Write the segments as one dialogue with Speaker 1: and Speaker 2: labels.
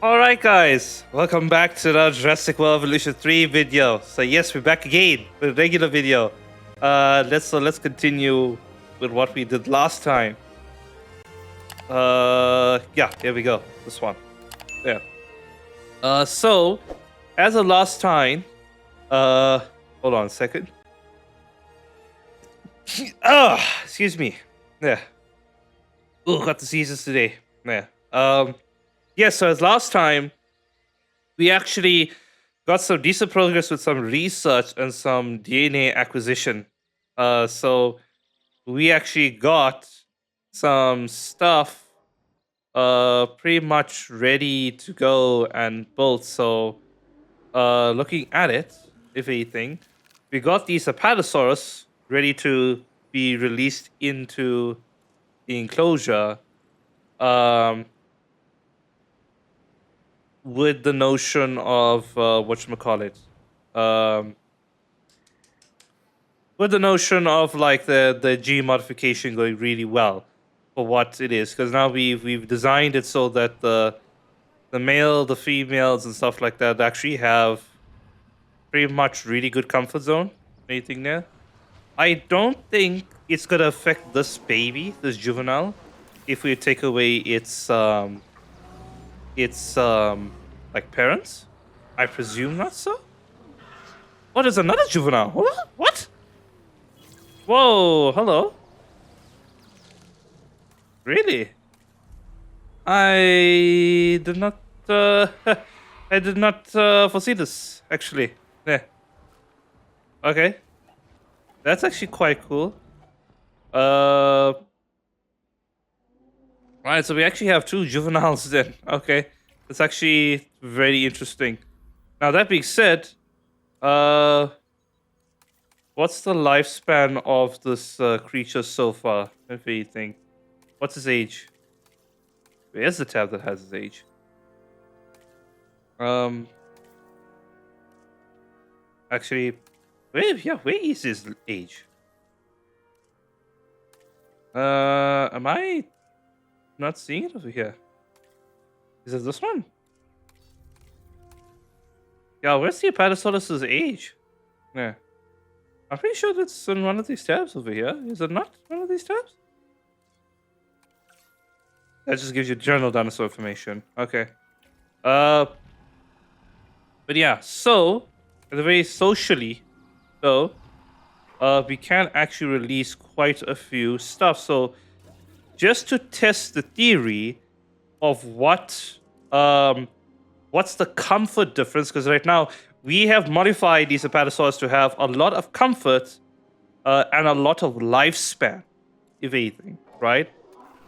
Speaker 1: Alright guys, welcome back to the Jurassic World Evolution 3 video. So yes, we're back again with a regular video. Let's continue with what we did last time. Yeah, here we go. This one. Yeah. So as of last time, hold on a second. Excuse me. Yeah. Oh, got diseases today. Yeah. Yeah, so as last time, we actually got some decent progress with some research and some DNA acquisition. So we actually got some stuff pretty much ready to go and built. So looking at it, if anything, we got these Apatosaurus ready to be released into the enclosure. With the notion of whatchamacallit, with the notion of like the G modification going really well for what it is, because now we've designed it so that the male, the females, and stuff like that actually have pretty much really good comfort zone. Anything there? I don't think it's gonna affect this baby, this juvenile, if we take away its like parents. I presume not so. Oh, there's another juvenile. What? Whoa, hello. Really? I did not I did not foresee this actually. Yeah. Okay. That's actually quite cool. Alright, so we actually have two juveniles then. Okay. That's actually very interesting. Now that being said, what's the lifespan of this creature so far, if anything? What's his age? Where's the tab that has his age? Actually, where is his age? Am I not seeing it over here? Is it this one? Yeah, where's the Apatosaurus's age? Yeah. I'm pretty sure that's in one of these tabs over here. Is it not one of these tabs? That just gives you general dinosaur information. Okay. But yeah, so at the very socially, though, we can actually release quite a few stuff. So just to test the theory of what's the comfort difference, because right now we have modified these Apatosaurs to have a lot of comfort and a lot of lifespan, if anything, right?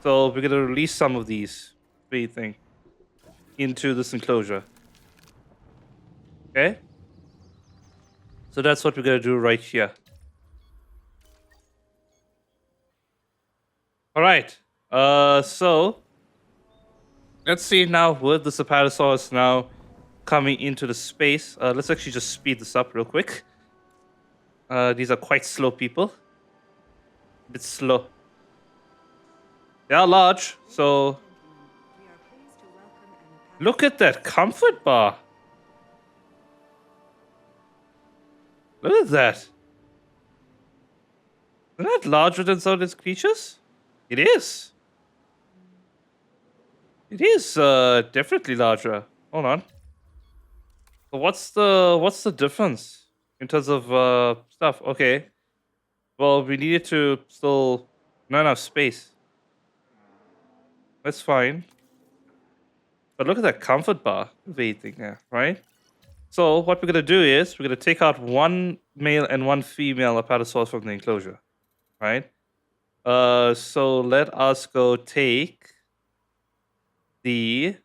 Speaker 1: So we're gonna release some of these, if anything, into this enclosure. Okay? So that's what we're gonna do right here. Alright. So let's see now with the Apatosaurus now coming into the space. Let's actually just speed this up real quick. These are quite slow people. A bit slow. They are large, so look at that comfort bar. Look at that. Isn't that larger than some of these creatures? It is. It is definitely larger. Hold on. So what's the difference in terms of stuff? Okay. Well, we needed to still not enough space. That's fine. But look at that comfort bar thing there, right? So what we're gonna do is we're gonna take out one male and one female Apatosaurus from the enclosure, right? So let us go take the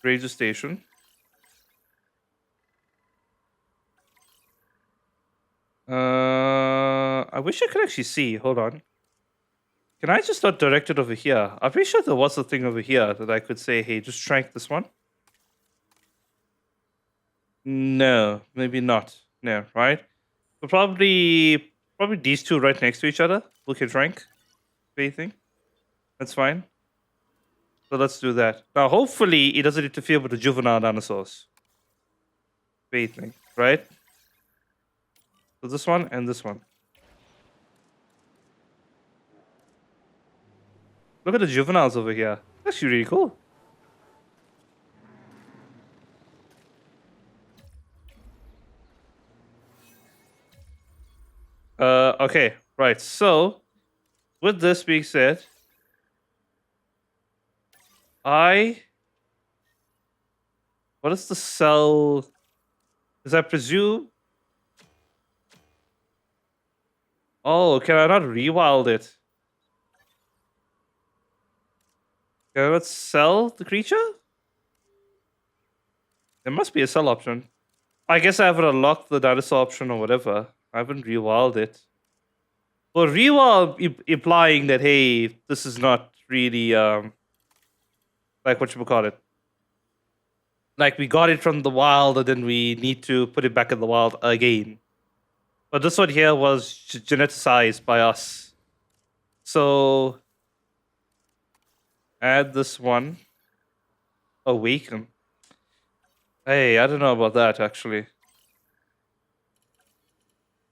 Speaker 1: ranger station. I wish I could actually see. Hold on. Can I just not direct it over here? I'm pretty sure there was a thing over here that I could say, hey, just shrink this one. No, maybe not. No, right? So probably these two right next to each other. We can shrink. Anything. That's fine. So let's do that. Now, hopefully, it doesn't interfere with the juvenile dinosaurs. Waiting, right? So this one and this one. Look at the juveniles over here. Actually, really cool. Okay, right. So, with this being said, what is the cell? Does I presume? Oh, can I not rewild it? Can I not sell the creature? There must be a sell option. I guess I haven't unlocked the dinosaur option or whatever. I haven't rewild it. Well, rewild implying that, hey, this is not really like what you call it. Like we got it from the wild and then we need to put it back in the wild again. But this one here was geneticized by us. So add this one. Awaken. Hey, I don't know about that actually.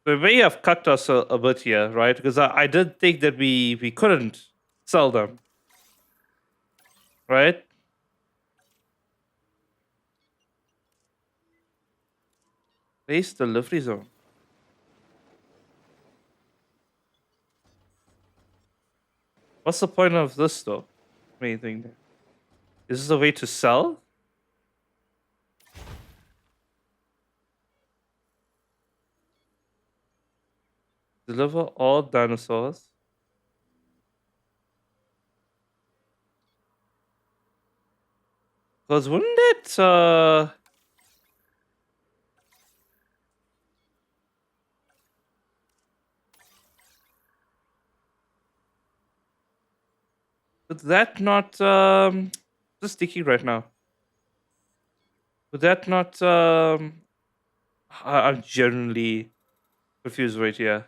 Speaker 1: We may have cut us a bit here, right? Because I did think that we couldn't sell them. Right? Place delivery zone. What's the point of this though? Main thing there. Is this a way to sell? Deliver all dinosaurs. Because wouldn't it would that not just thinking right now. Would that not I'm generally confused right here.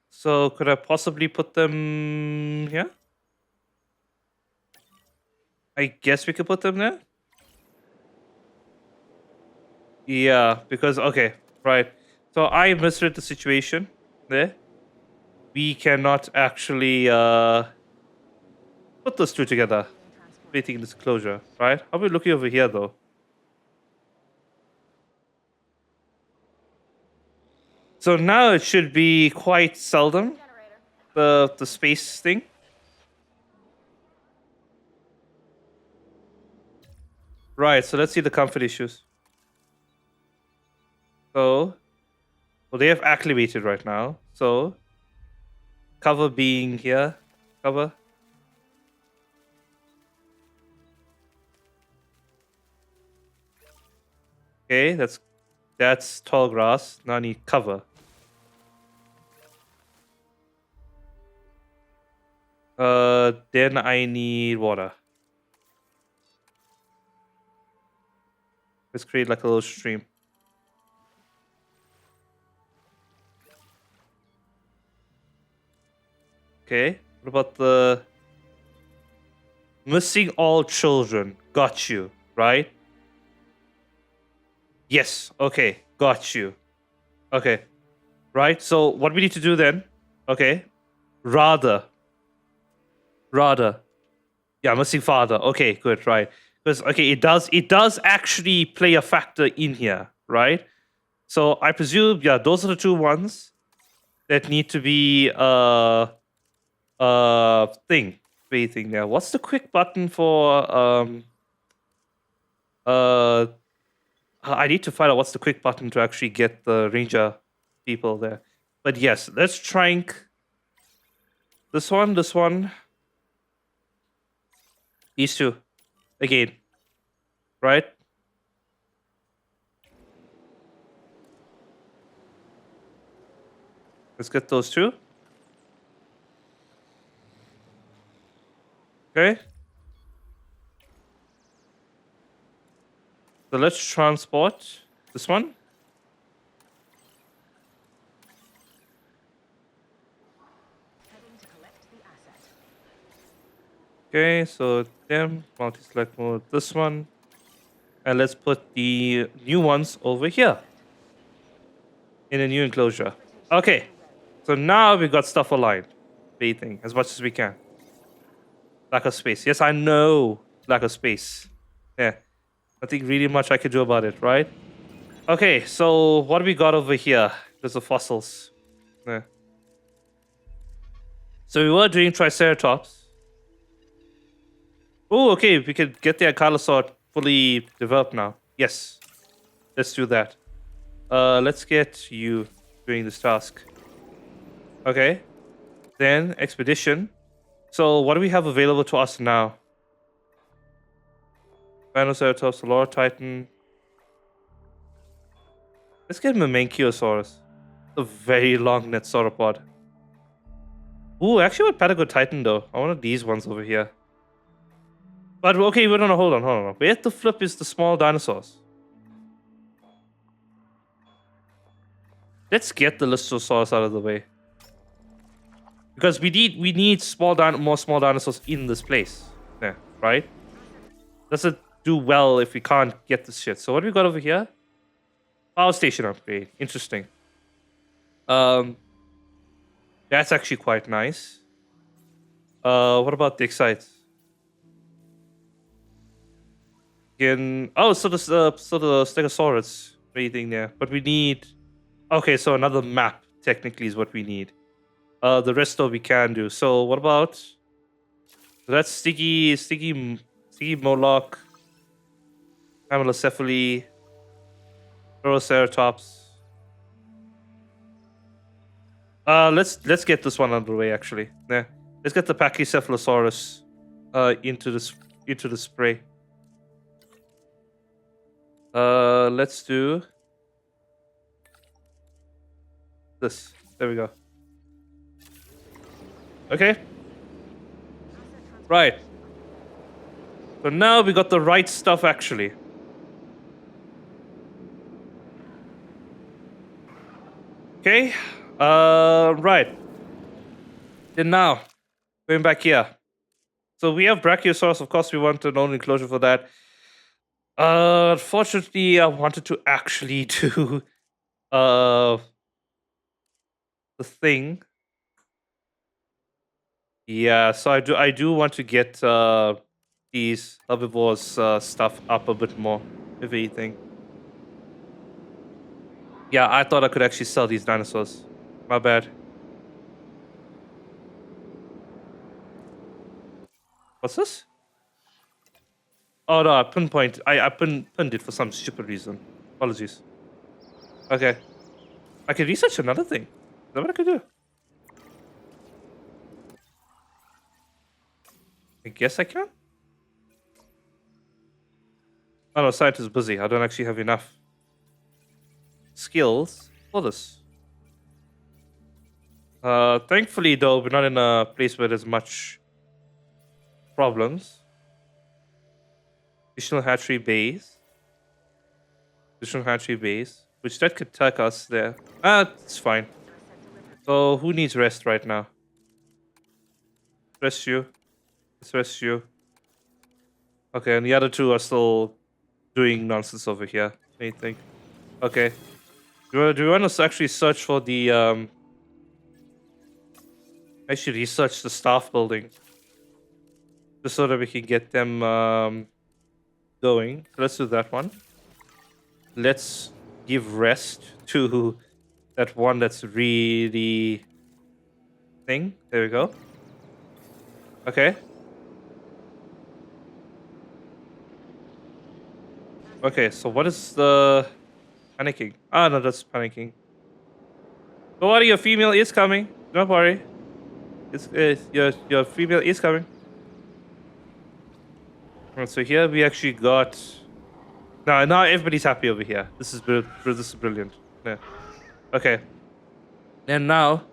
Speaker 1: So could I possibly put them here? I guess we could put them there. Yeah, because okay, right. So I misread the situation there. We cannot actually put those two together. Waiting this closure, right? How are we looking over here though? So now it should be quite seldom the space thing. Right, so let's see the comfort issues. So well they have acclimated right now. So cover being here. Cover. Okay, that's tall grass. Now I need cover. Then I need water. Let's create like a little stream. Okay, what about the missing all children? Got you, right? Yes, okay, got you. Okay, right? So what we need to do then, okay, rather. Yeah, missing father. Okay, good, right. Because okay, it does actually play a factor in here, right? So I presume, yeah, those are the two ones that need to be thing. Waiting there. What's the quick button for uh I need to find out what's the quick button to actually get the ranger people there. But yes, let's try this one, these two again, right? Let's get those two. Okay. So let's transport this one. Okay, so them, multi-select mode, this one. And let's put the new ones over here in a new enclosure. Okay, so now we got stuff aligned. Bathing as much as we can. Lack of space. Yes, I know. Lack of space. Yeah. Nothing really much I can do about it, right? Okay, so what do we got over here? There's the fossils. Yeah. So we were doing Triceratops. Oh, okay, we could get the Ankylosaur fully developed now. Yes. Let's do that. Let's get you doing this task. Okay. Then expedition. So what do we have available to us now? Spinoceratops, Laura Titan. Let's get Mamenchiosaurus. A very long net sauropod. Ooh, actually with Patago Titan though. I wanted these ones over here. But okay, wait, no, hold on. Where the flip is the small dinosaurs? Let's get the Listosaurus out of the way. Because we need more small dinosaurs in this place. Yeah, right? Doesn't do well if we can't get this shit. So what do we got over here? Power station upgrade. Interesting. That's actually quite nice. What about the Excites? So the Stegosaurus breathing there, but we need. Okay, so another map technically is what we need. The rest of we can do. So what about? That's Sticky Moloch, Amylocephaly, Triceratops. Let's get this one out of the way actually. Yeah. Let's get the Pachycephalosaurus into the spray. Let's do this. There we go. Okay. Right. So now we got the right stuff actually. Okay. Right. Then now, going back here. So we have Brachiosaurus. Of course, we want an own enclosure for that. Unfortunately, I wanted to actually do the thing. Yeah, so I do want to get these herbivores stuff up a bit more, if anything. Yeah, I thought I could actually sell these dinosaurs. My bad. What's this? Oh no, I pinpoint. I pinned it for some stupid reason. Apologies. Okay. I can research another thing. Is that what I could do? I guess I can. Oh no, science is busy. I don't actually have enough skills for this. Thankfully though, we're not in a place where there's much problems. Additional hatchery base. Which that could take us there. It's fine. So who needs rest right now? Rest you. Let's rest you. Okay, and the other two are still doing nonsense over here. Anything? Okay. Do we want to actually search for the actually research the staff building, just so that we can get them going. Let's do that one. Let's give rest to that one that's really thing. There we go. Okay. Okay, so what is the panicking? Ah, no, that's panicking. Don't worry, your female is coming. Don't worry. It's your female is coming. Alright, so here we actually got. Now everybody's happy over here. This is brilliant. Yeah. Okay. And now,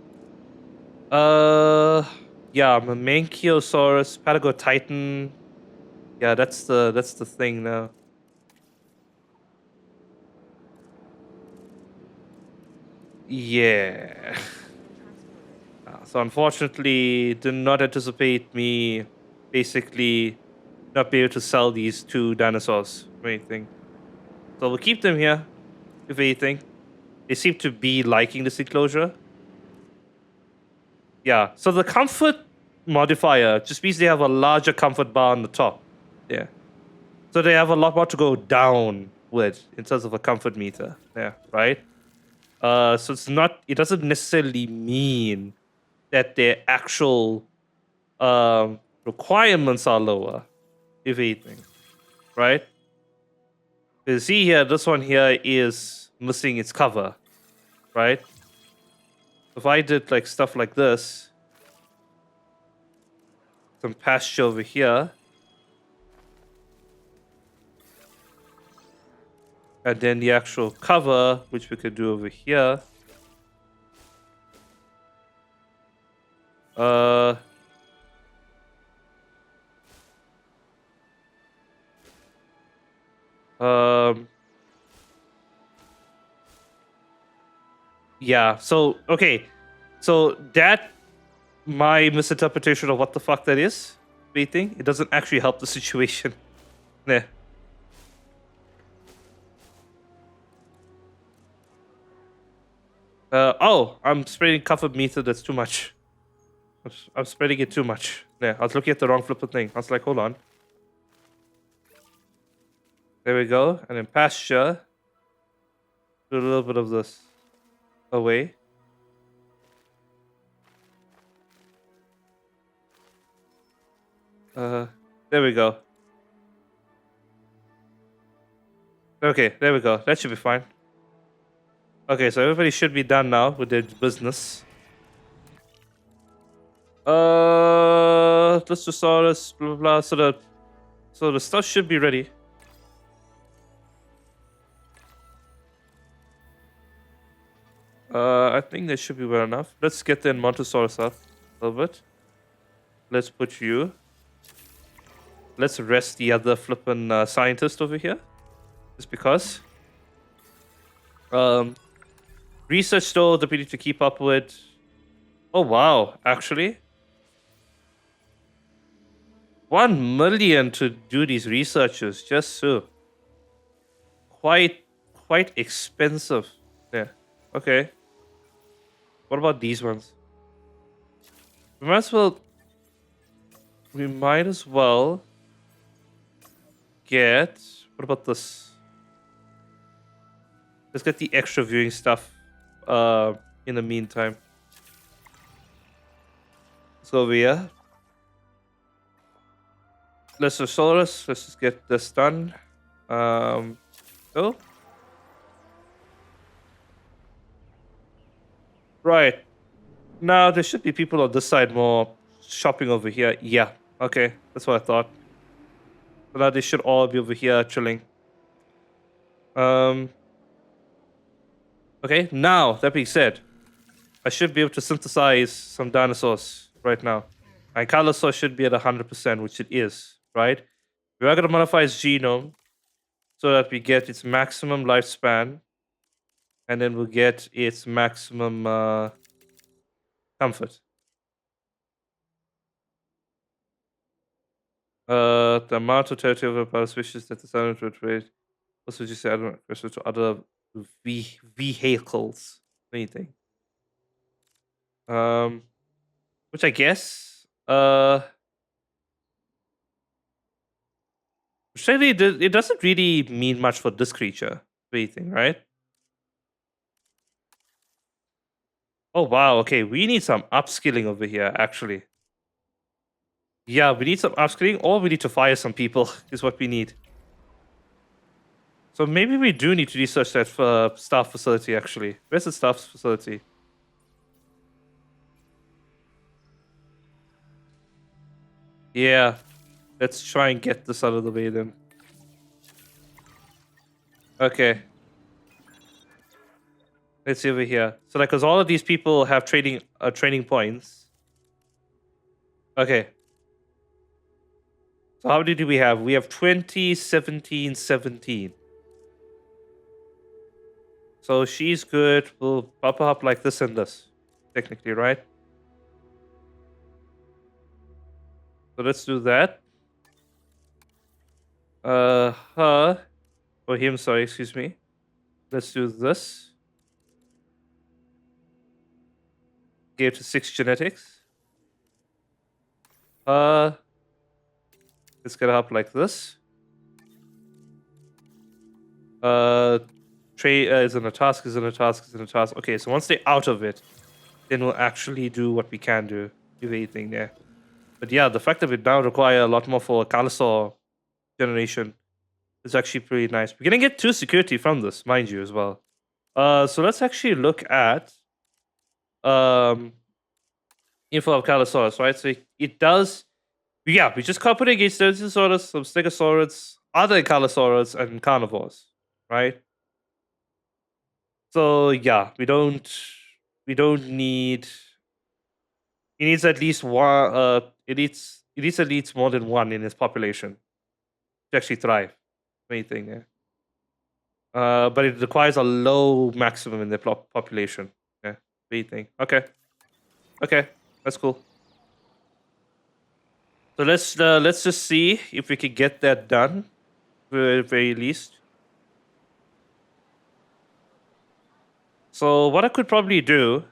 Speaker 1: yeah, Mamenchiosaurus, Patago Titan. Yeah, that's the thing now. Yeah. So unfortunately, did not anticipate me basically not be able to sell these two dinosaurs or anything. So we'll keep them here, if anything. They seem to be liking this enclosure. Yeah. So the comfort modifier just means they have a larger comfort bar on the top. Yeah. So they have a lot more to go down with in terms of a comfort meter. Yeah. Right. So it's not. It doesn't necessarily mean that their actual requirements are lower, if anything. Right. Because see here, this one here is missing its cover. Right. If I did like stuff like this, some pasture over here, and then the actual cover, which we could do over here. Uh, um, yeah. So okay, so that my misinterpretation of what the fuck that is, waiting, it doesn't actually help the situation. Yeah. Oh, I'm spreading covered meter. That's too much. I'm spreading it too much. Yeah, I was looking at the wrong flipping thing. I was like, hold on. There we go. And then pasture. Do a little bit of this away. There we go. Okay, there we go. That should be fine. Okay, so everybody should be done now with their business. Let's just saw this, blah, blah, blah. So the stuff should be ready. I think that should be well enough. Let's get the Montosaurus up a little bit. Let's put you. Let's rest the other flippin' scientist over here. Just because. Research though that we need to keep up with. Oh wow, actually. 1 million to do these researches, just so. Quite expensive. Yeah. Okay. What about these ones? We might as well. We might as well get. What about this? Let's get the extra viewing stuff. In the meantime, let's go over here. Let's just get this done. Oh. Right. Now there should be people on this side more shopping over here. Yeah. Okay. That's what I thought. So now they should all be over here chilling. Okay. Now that being said, I should be able to synthesize some dinosaurs right now. My Kylosaur should be at 100%, which it is. Right. We are gonna modify its genome so that we get its maximum lifespan, and then we'll get its maximum comfort. The amount of territory over power switches that the silent would trade. Also, just say I don't know, to other vehicles. Anything. Which I guess. Which really it doesn't really mean much for this creature. Anything, right? Oh wow. Okay, we need some upskilling over here. Actually. Yeah, we need some upskilling, or we need to fire some people. Is what we need. So maybe we do need to research that staff facility. Actually, where's the staff facility? Yeah, let's try and get this out of the way then. Okay. Let's see over here. So like, cause all of these people have training points. Okay. So how many do we have? We have 20, 17, 17. So she's good. We'll pop her up like this and this, technically, right? So let's do that. Her or him, sorry, excuse me. Let's do this. Gave to 6 genetics. Let's get her up like this. Trey is in a task, is in a task, is in a task. Okay, so once they're out of it, then we'll actually do what we can do, if anything there. But yeah, the fact that we now require a lot more for Calisaur generation is actually pretty nice. We're gonna get 2 security from this, mind you, as well. So let's actually look at info of Calisaurus, right? So it does, yeah, we just copied against Dinosaurus, some Stegosaurids, other Calisaurus, and carnivores, right? So yeah, we don't need. He needs at least one. It needs at least more than one in his population to actually thrive. Anything there. But it requires a low maximum in the population. Yeah, anything. Okay, okay, that's cool. So let's just see if we can get that done, at the very least. So what I could probably do.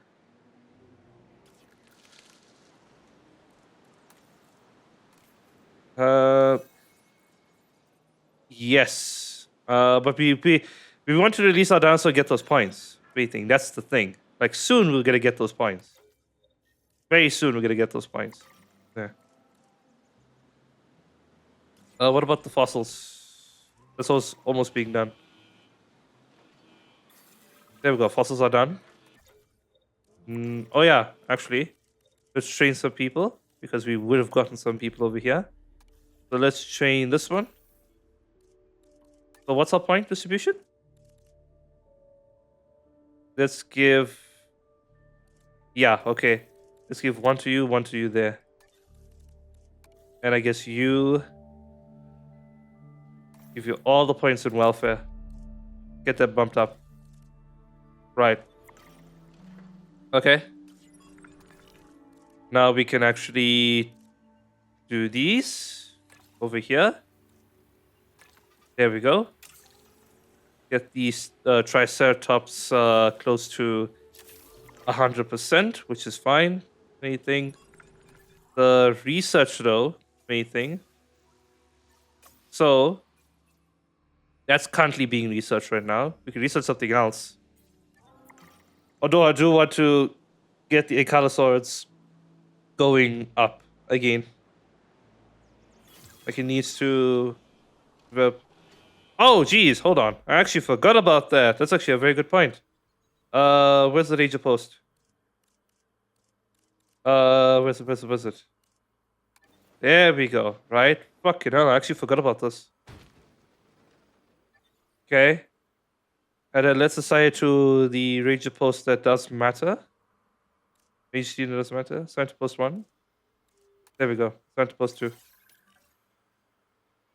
Speaker 1: Yes. But we want to release our dinosaur, get those points. Everything. That's the thing. Like soon we're gonna get those points. Very soon we're gonna get those points. There. What about the fossils? This was almost being done. There we go. Fossils are done. Oh yeah, actually, let's train some people because we would have gotten some people over here. So let's train this one. So what's our point distribution? Let's give. Yeah, okay. Let's give one to you there. And I guess you. Give you all the points in welfare. Get that bumped up. Right. Okay. Now we can actually do these over here. There we go. Get these Triceratops close to 100%, which is fine. Anything. The research though, anything. So that's currently being researched right now. We can research something else. Although I do want to get the Ankylosaurids going up again. Like it needs to develop. Oh, geez, hold on. I actually forgot about that. That's actually a very good point. Where's the ranger post? Where's it? There we go. Right? Fucking hell, I actually forgot about this. Okay. And then let's assign it to the ranger post that does matter. Ranger student does matter. Assign to post 1. There we go. Assign to post 2.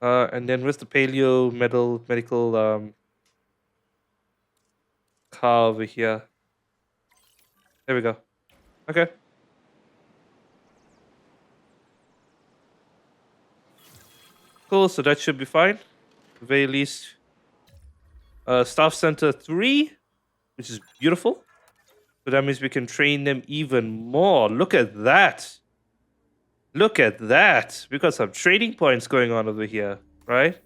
Speaker 1: And then where's the paleo medical car over here? There we go. Okay. Cool, so that should be fine. At the very least. Staff Center 3, which is beautiful. So that means we can train them even more. Look at that. Look at that. We got some training points going on over here, right?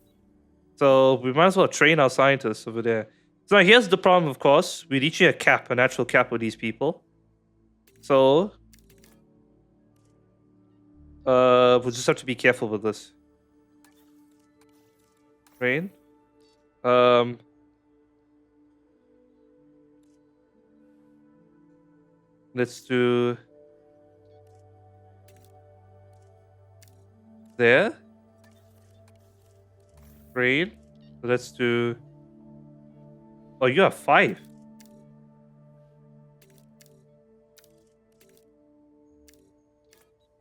Speaker 1: So we might as well train our scientists over there. So now here's the problem, of course. We're reaching a cap, a natural cap with these people. So we'll just have to be careful with this. Train. Let's do there. Great. Let's do. Oh, you have 5.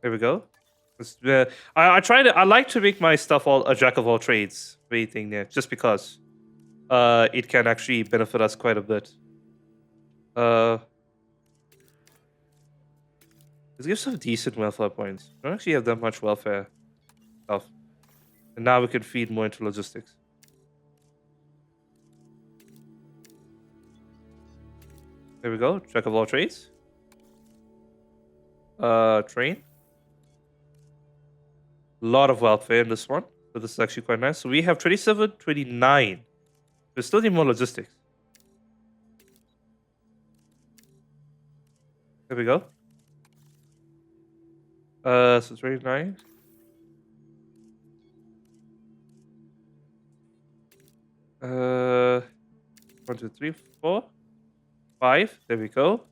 Speaker 1: There we go. I try to. I like to make my stuff all a jack of all trades. Everything there, just because. it can actually benefit us quite a bit. Let's give some decent welfare points. We don't actually have that much welfare stuff. And now we can feed more into logistics. There we go. Track of all trades. Train. A lot of welfare in this one. So this is actually quite nice. So we have 27, 29. We still need more logistics. There we go. So 29. Uh, 1, 2, 3, 4, 5. There we go.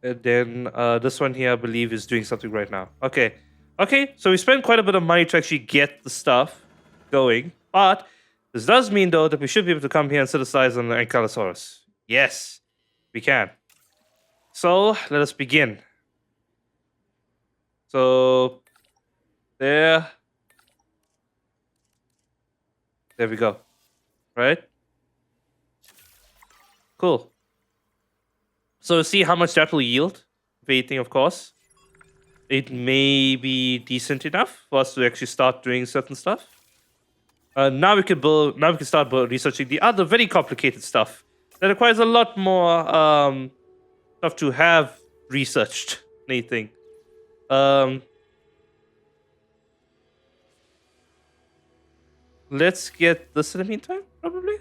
Speaker 1: And then this one here, I believe, is doing something right now. Okay. Okay, so we spent quite a bit of money to actually get the stuff going. But this does mean, though, that we should be able to come here and synthesize on the Ankylosaurus. Yes, we can. So let us begin. So there we go. Right? Cool. So see how much that will yield. Waiting, of course. It may be decent enough for us to actually start doing certain stuff. Now we can start researching the other very complicated stuff that requires a lot more stuff to have researched. Anything. Let's get this in the meantime, probably.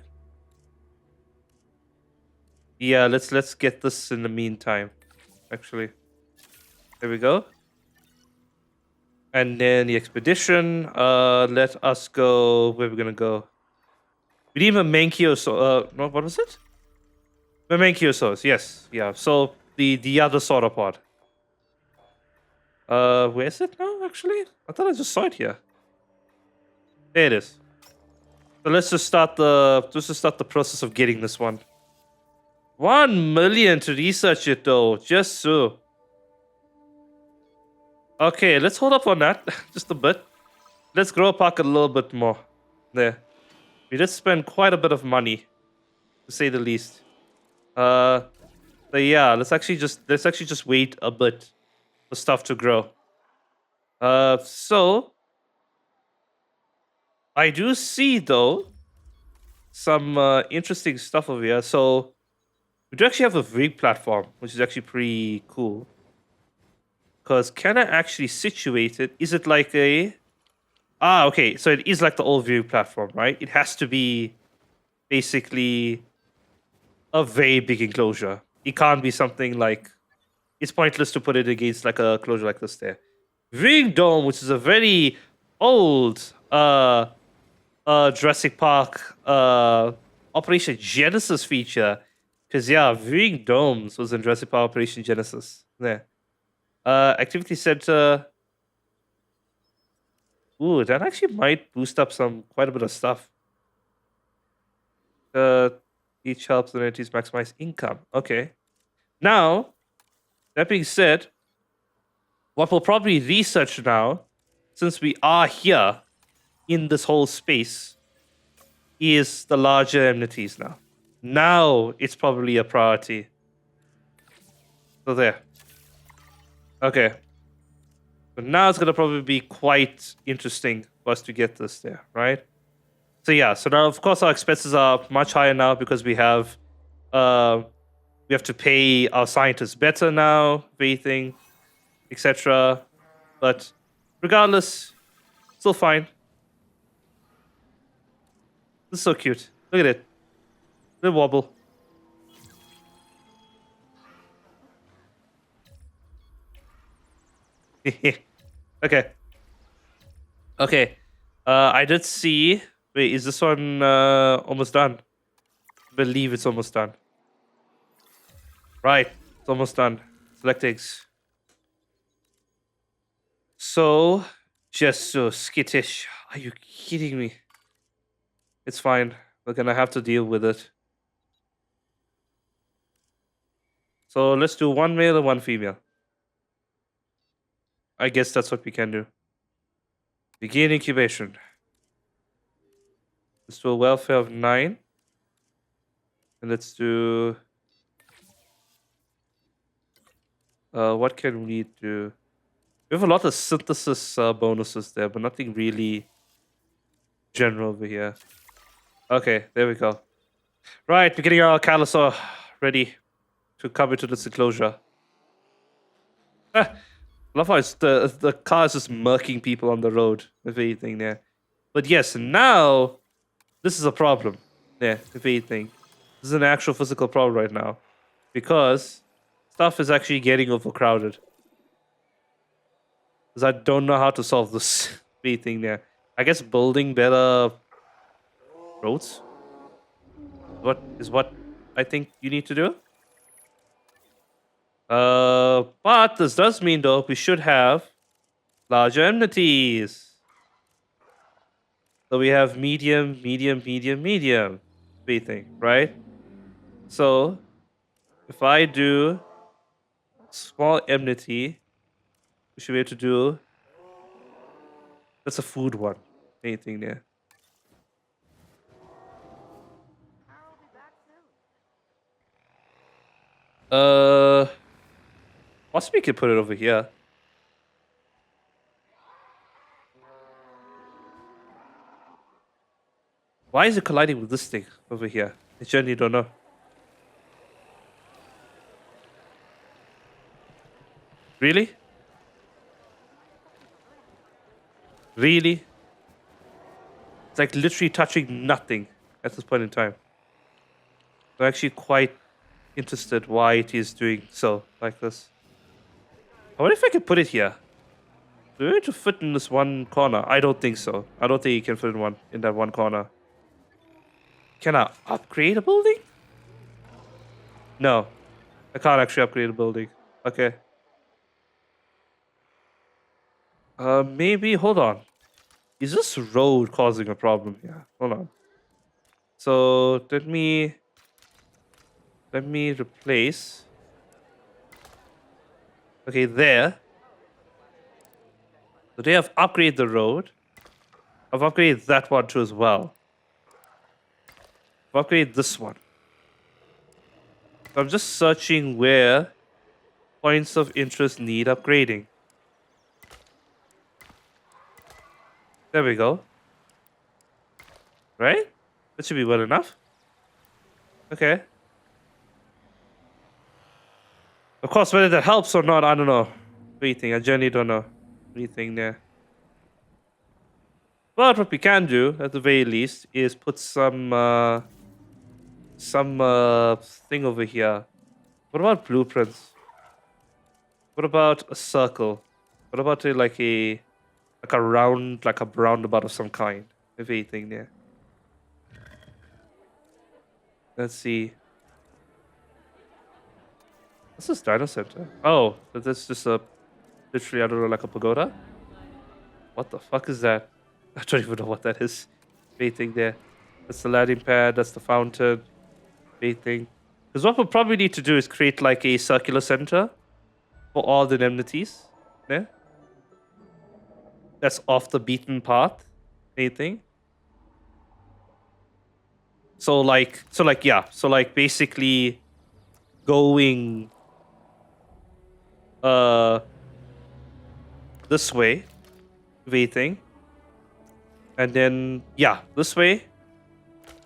Speaker 1: Yeah, let's get this in the meantime. Actually, there we go. And then the expedition. Let us go. Where we're gonna go? We need a Menkiosaurus. No, what was it? The Menkiosaurus. Yes, yeah. So the other sauropod. Where is it now? Actually, I thought I just saw it here. There it is. So let's just start the process of getting this one. 1 million to research it though, just so. Okay, let's hold up on that just a bit. Let's grow a park a little bit more. There. We did spend quite a bit of money, to say the least. So yeah, let's actually just wait a bit for stuff to grow. So I do see though some interesting stuff over here. So we do actually have a rig platform, which is actually pretty cool. Because can I actually situate it? Is it like a... Ah, okay. So it is like the old view platform, right? It has to be basically a very big enclosure. It can't be something like... It's pointless to put it against like a closure like this there. Viewing Dome, which is a very old Jurassic Park Operation Genesis feature. Because yeah, viewing domes was in Jurassic Park Operation Genesis. There. Activity Center. Ooh, that actually might boost up quite a bit of stuff. Each helps the entities maximize income. Okay. Now, that being said, what we'll probably research now, since we are here in this whole space, is the larger amenities now. Now it's probably a priority. So there. Okay. So now it's going to probably be quite interesting for us to get this there, right? So yeah, so now of course our expenses are much higher now because we have to pay our scientists better now, everything, etc. But regardless, still fine. This is so cute. Look at it. Little wobble. Okay. Okay. I did see. Wait, is this one almost done? I believe it's almost done. Right. It's almost done. Select eggs. So, just so skittish. Are you kidding me? It's fine. We're gonna have to deal with it. So let's do 1 male and 1 female. I guess that's what we can do. Begin incubation. Let's do a welfare of 9. And let's do... what can we do? We have a lot of synthesis bonuses there, but nothing really general over here. Okay, there we go. Right, we're getting our Calosaur ready to come into this enclosure. I love how the car is just murking people on the road, if anything there. But yes, now this is a problem. Yeah, if anything. This is an actual physical problem right now. Because stuff is actually getting overcrowded. Because I don't know how to solve this thing there. I guess building better roads what I think you need to do. But this does mean though we should have larger amenities. So we have medium, medium, medium, medium. Thing, right? So if I do small enmity, we should be able to do. That's a food one. Anything there. Possibly we could put it over here. Why is it colliding with this thing over here? I genuinely don't know. Really? Really? It's like literally touching nothing at this point in time. I'm actually quite interested why it is doing so like this. I wonder if I could put it here. Do we need to fit in this one corner? I don't think so. I don't think you can fit in that one corner. Can I upgrade a building? No. I can't actually upgrade a building. Okay. Maybe, hold on. Is this road causing a problem here? Hold on. So let me replace. Okay, there. So they have upgraded the road. I've upgraded that one too as well. I've upgraded this one. So I'm just searching where points of interest need upgrading. There we go. Right? That should be well enough. Okay. Of course, whether that helps or not, I don't know. What do you think? I genuinely don't know. What do you think there? But what we can do, at the very least, is put some thing over here. What about blueprints? What about a circle? What about like a roundabout of some kind? If anything there. Let's see. What's this dino center? Oh, that's just literally, I don't know, like a pagoda? What the fuck is that? I don't even know what that is. Anything there. That's the landing pad, that's the fountain. Anything. Because what we'll probably need to do is create like a circular center for all the indemnities. Yeah? That's off the beaten path. Anything. So basically going this way. Anything. And then this way.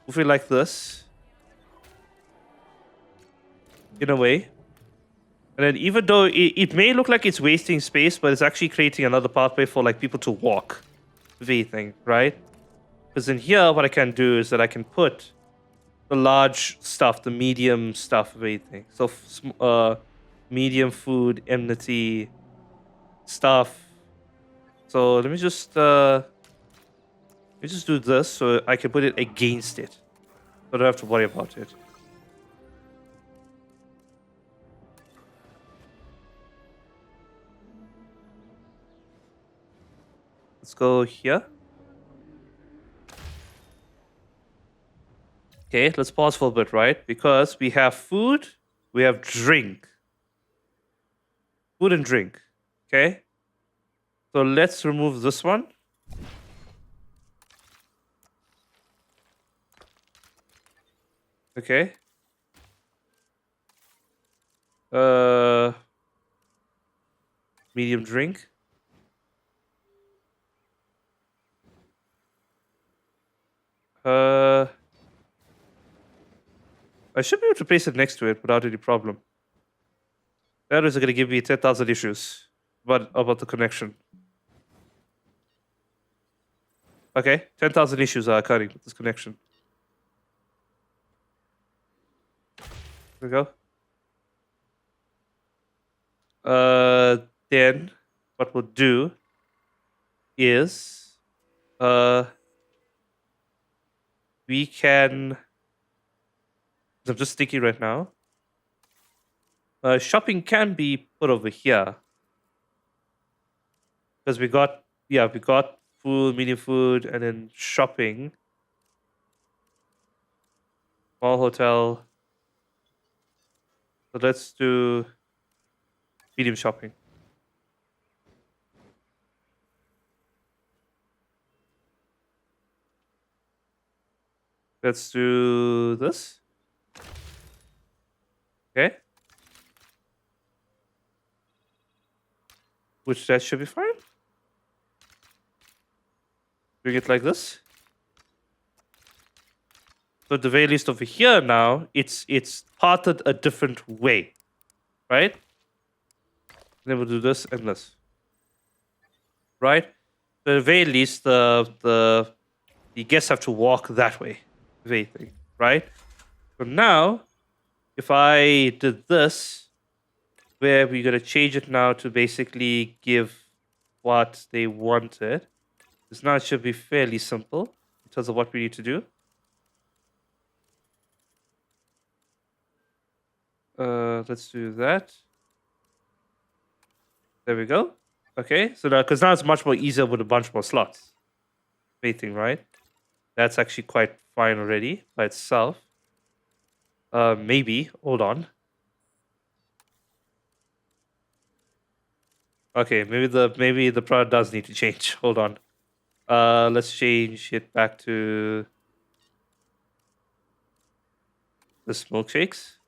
Speaker 1: Moving like this. In a way. And then even though it may look like it's wasting space, but it's actually creating another pathway for like people to walk. Anything, right? Because in here, what I can do is that I can put the large stuff, the medium stuff, everything. So, medium food, enmity stuff. So let me just do this so I can put it against it. So I don't have to worry about it. Let's go here. Okay, let's pause for a bit, right? Because we have food, we have drink. Food and drink. Okay? So let's remove this one. Okay. Uh, medium drink. I should be able to place it next to it without any problem. That is going to give me 10,000 issues about the connection. Okay, 10,000 issues are occurring with this connection. There we go. Then what we'll do is we can. I'm just thinking right now. Shopping can be put over here because we got food, medium food, and then shopping, small hotel. So let's do medium shopping. Let's do this. Okay. Which that should be fine. Doing it like this. So at the very least over here now, it's parted a different way. Right? Then we'll do this and this. Right? So at the very least the guests have to walk that way. Very thing. Right? So now, if I did this, where we're going to change it now to basically give what they wanted. This now should be fairly simple in terms of what we need to do. Let's do that. There we go. Okay, so now, because now it's much more easier with a bunch more slots. Thing, right? That's actually quite fine already by itself. Maybe. Hold on. Okay, maybe the product does need to change. Hold on. Let's change it back to the milkshakes.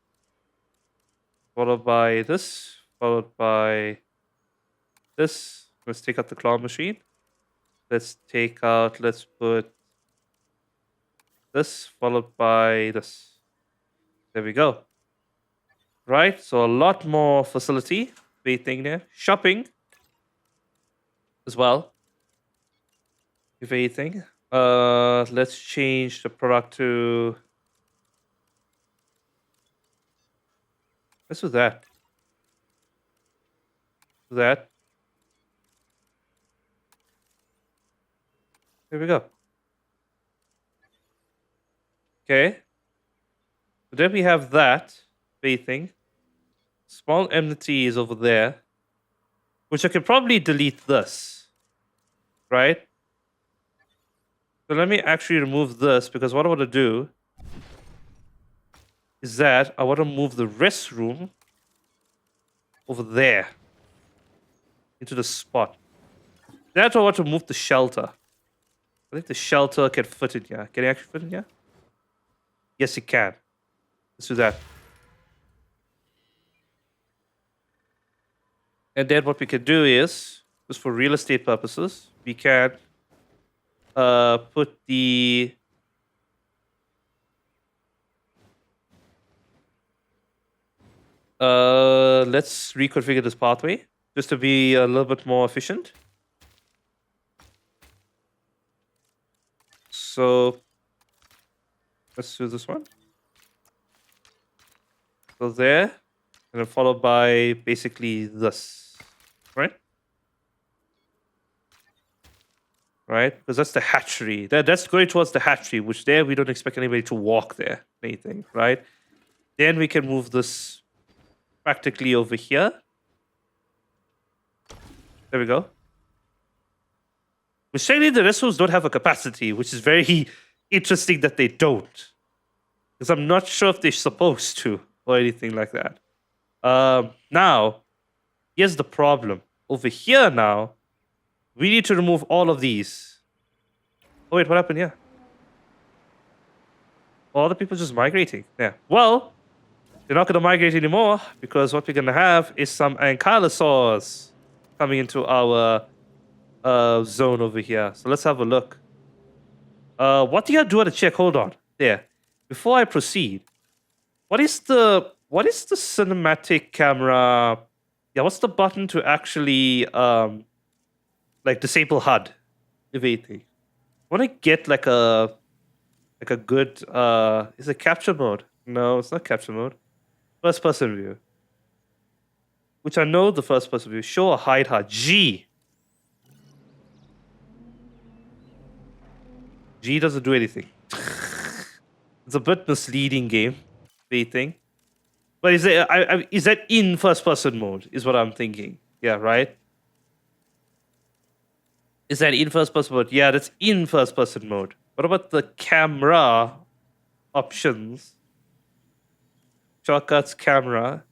Speaker 1: Followed by this. Followed by this. Let's take out the claw machine. Let's put this followed by this. There we go. Right, so a lot more facility. Big thing there. Shopping as well. If anything. Let's change the product to. Let's do that. There we go. Okay. So then we have that thing. Small enmity is over there. Which I can probably delete this. Right? So let me actually remove this because what I want to do is that I want to move the restroom over there into the spot. That's why I want to move the shelter. I think the shelter can fit in here. Can it actually fit in here? Yes, it can. Let's do that. And then what we can do is, just for real estate purposes, we can put the let's reconfigure this pathway just to be a little bit more efficient. So let's do this one. So there, and then followed by basically this, right? Right, because that's the hatchery. That's going towards the hatchery, which there we don't expect anybody to walk there, anything, right? Then we can move this practically over here. There we go. Which technically the restrooms don't have a capacity, which is very interesting that they don't. Because I'm not sure if they're supposed to or anything like that. Now, here's the problem. Over here now, we need to remove all of these. Oh wait, what happened here? All the people just migrating. Yeah. Well, they're not going to migrate anymore because what we're going to have is some ankylosaurs coming into our zone over here. So let's have a look. What do you do at a check? Hold on. There. Before I proceed, what is the cinematic camera? Yeah, what's the button to actually like disable HUD? If anything. I want to get like a good is it capture mode? No, it's not capture mode. First person view. Which I know the first person view. Show or hide HUD. G. G doesn't do anything. It's a bit misleading game. Thing. But is that in first person mode? Is what I'm thinking. Yeah, right? Is that in first person mode? Yeah, that's in first person mode. What about the camera options? Shortcuts, camera.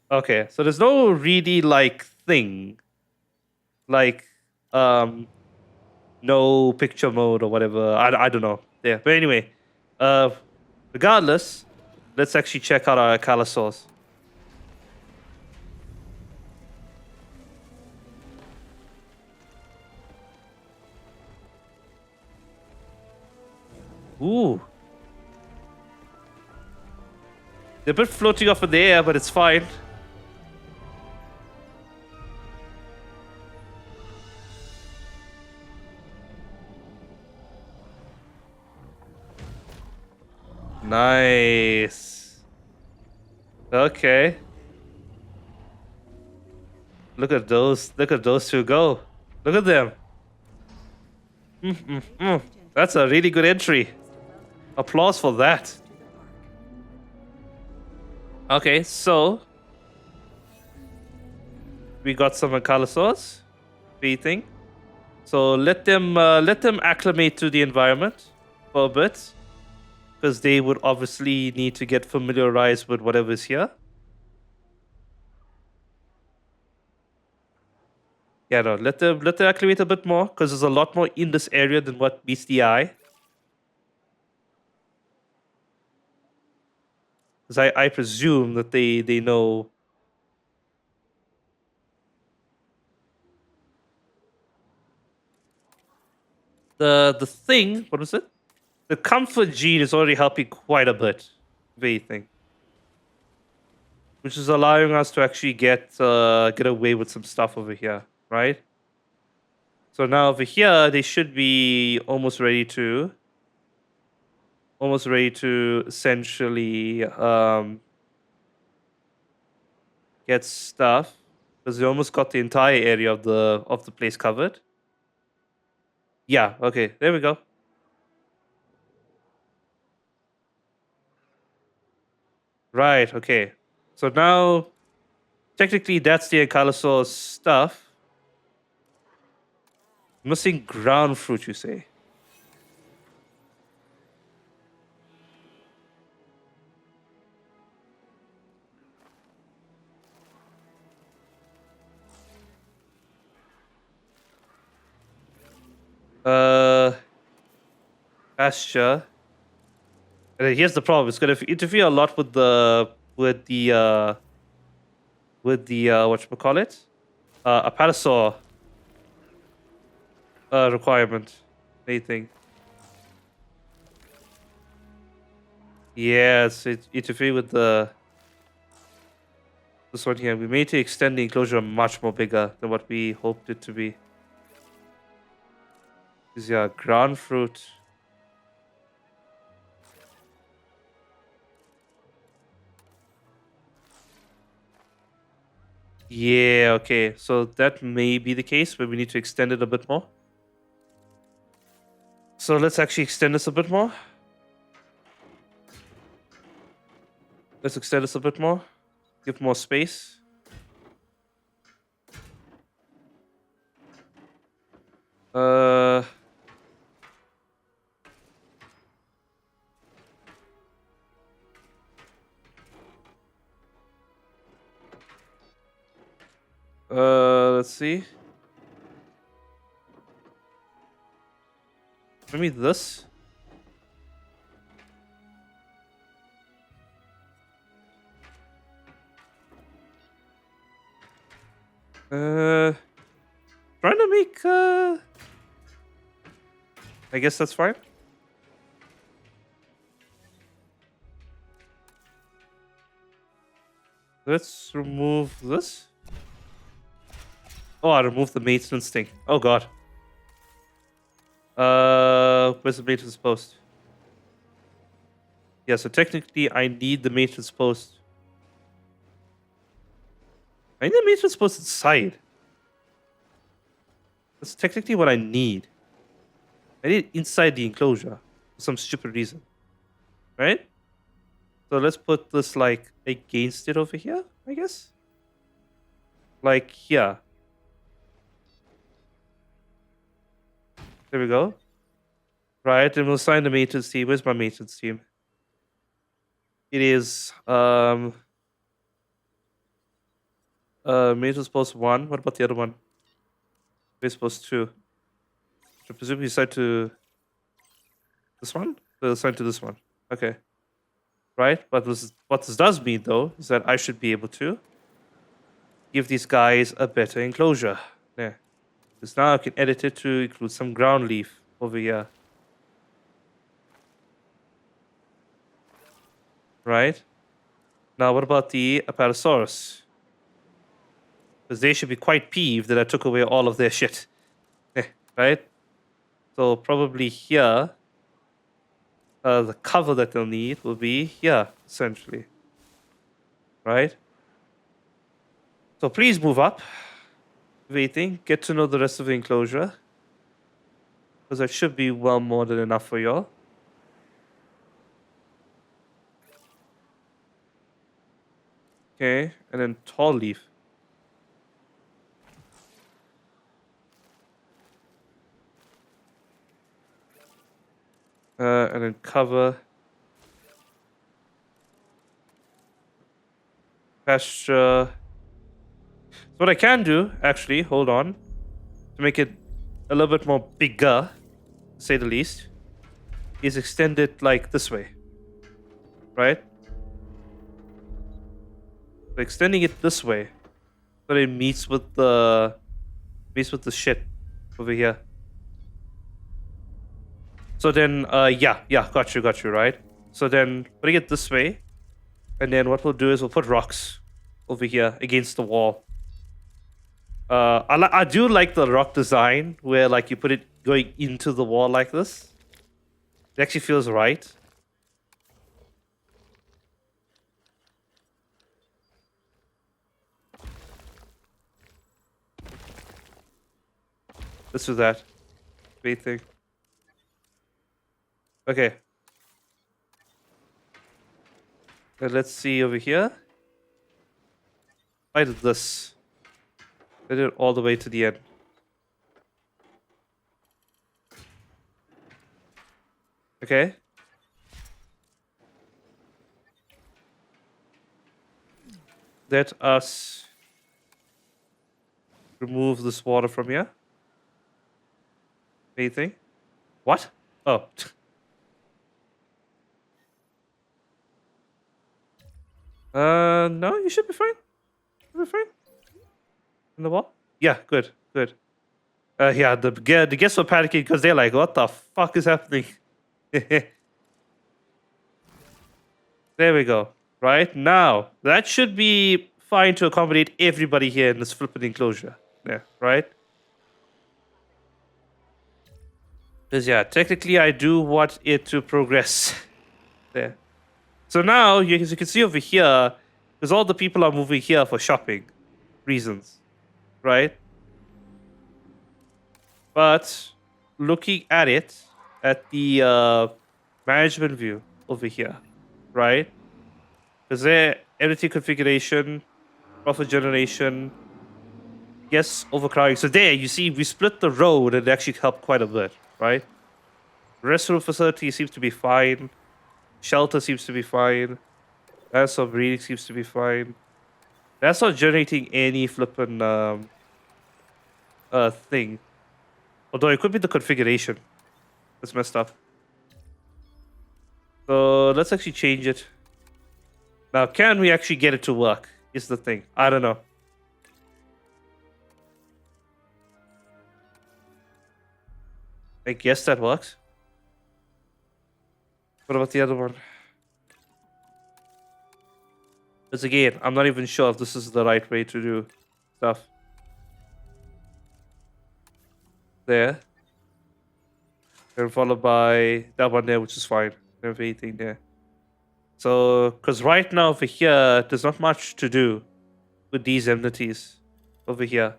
Speaker 1: Okay, so there's no really like thing. Like no picture mode or whatever. I don't know. Yeah, but anyway, uh, regardless, let's actually check out our Calosaurs. Ooh. They're a bit floating off in the air, but it's fine. Nice. Okay. Look at those. Look at those two go. Look at them. That's a really good entry. Applause for that. Okay, so we got some Ankylosaurs feeding. So let them acclimate to the environment for a bit, because they would obviously need to get familiarized with whatever's here. Yeah, no, let them acclimate a bit more, because there's a lot more in this area than what meets the eye. Because I presume that they know. The thing, what was it? The comfort gene is already helping quite a bit, if anything. Which is allowing us to actually get away with some stuff over here, right? So now over here, they should be almost ready to essentially get stuff, because they almost got the entire area of the place covered. Yeah, okay, there we go. Right, okay. So now technically that's the Ankylosaurus stuff. Missing ground fruit, you say? Pasture. And here's the problem. It's going to interfere a lot with the whatchamacallit? A parasaur requirement. Anything. Yes, it interfere with this one here. We made to extend the enclosure much more bigger than what we hoped it to be. Is yeah, ground fruit. Yeah, okay. So that may be the case, but we need to extend it a bit more. So let's actually extend this a bit more. Let's extend this a bit more. Give more space. Let's see. Maybe this. Trying to make I guess that's fine. Let's remove this. Oh, I removed the maintenance thing. Oh god. Where's the maintenance post? Yeah, so technically I need the maintenance post. I need the maintenance post inside. That's technically what I need. I need it inside the enclosure for some stupid reason. Right? So let's put this like against it over here, I guess. Like here. There we go. Right, and we'll assign the maintenance team. Where's my maintenance team? It is maintenance post 1. What about the other one? Maintenance post 2. So presumably assigned to this one? So assigned to this one. Okay. Right, but what this does mean though is that I should be able to give these guys a better enclosure. There. Because now I can edit it to include some ground leaf over here. Right? Now, what about the Apatosaurus? Because they should be quite peeved that I took away all of their shit. Right? So, probably here, the cover that they'll need will be here, essentially. Right? So, please move up. Waiting. Get to know the rest of the enclosure. Because that should be well more than enough for y'all. Okay, and then tall leaf. And then cover. Pasture. So what I can do, actually, hold on, to make it a little bit more bigger, to say the least, is extend it like this way. Right? So extending it this way, so it meets with the shit over here. So then, yeah, got you, right? So then, putting it this way, and then what we'll do is we'll put rocks over here against the wall. I do like the rock design where like you put it going into the wall like this. It actually feels right. Let's do that. Wait thing. Okay. Let's see over here. I did this. I did it all the way to the end. Okay. Let us remove this water from here. Anything? What? Oh. No, you should be fine. You'll be fine. In the wall? Yeah, good. Yeah, the guests were panicking because they're like, what the fuck is happening? There we go. Right? Now, that should be fine to accommodate everybody here in this flippin' enclosure. Yeah, right? Because, yeah, technically I do want it to progress. There. So now, as you can see over here, because all the people are moving here for shopping reasons. Right? But looking at it, at the management view over here, right? Because there, entity configuration, profit generation, yes, overcrowding. So there, you see, we split the road and it actually helped quite a bit, right? Restroom facility seems to be fine. Shelter seems to be fine. That's not breeding seems to be fine. That's not generating any flippin' thing. Although it could be the configuration. That's messed up. So let's actually change it. Now, can we actually get it to work? Is the thing. I don't know. I guess that works. What about the other one? Because again, I'm not even sure if this is the right way to do stuff. There. And followed by that one there, which is fine. Everything there. So, because right now over here, there's not much to do with these enmities over here.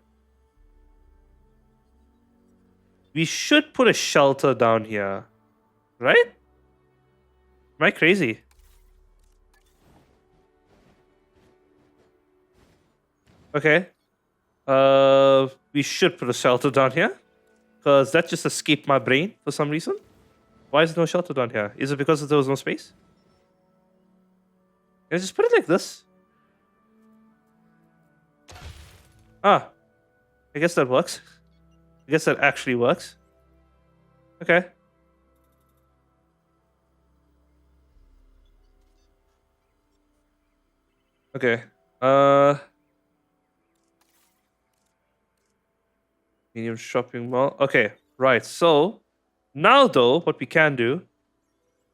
Speaker 1: We should put a shelter down here, right? Am I crazy? Okay. We should put a shelter down here. Because that just escaped my brain for some reason. Why is there no shelter down here? Is it because there was no space? Can I just put it like this? Ah. I guess that works. I guess that actually works. Okay. Okay. Medium shopping mall. Okay. Right. So now though, what we can do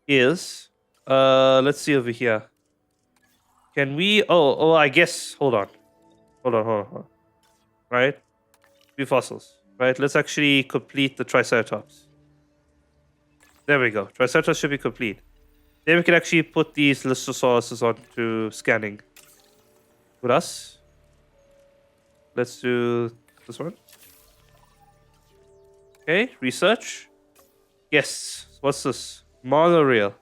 Speaker 1: is let's see over here. Can we I guess hold on. Hold on. Right? Few fossils. Right? Let's actually complete the Triceratops. There we go. Triceratops should be complete. Then we can actually put these Listosauruses onto scanning. With us. Let's do this one. Okay, research. Yes. What's this? Monorail.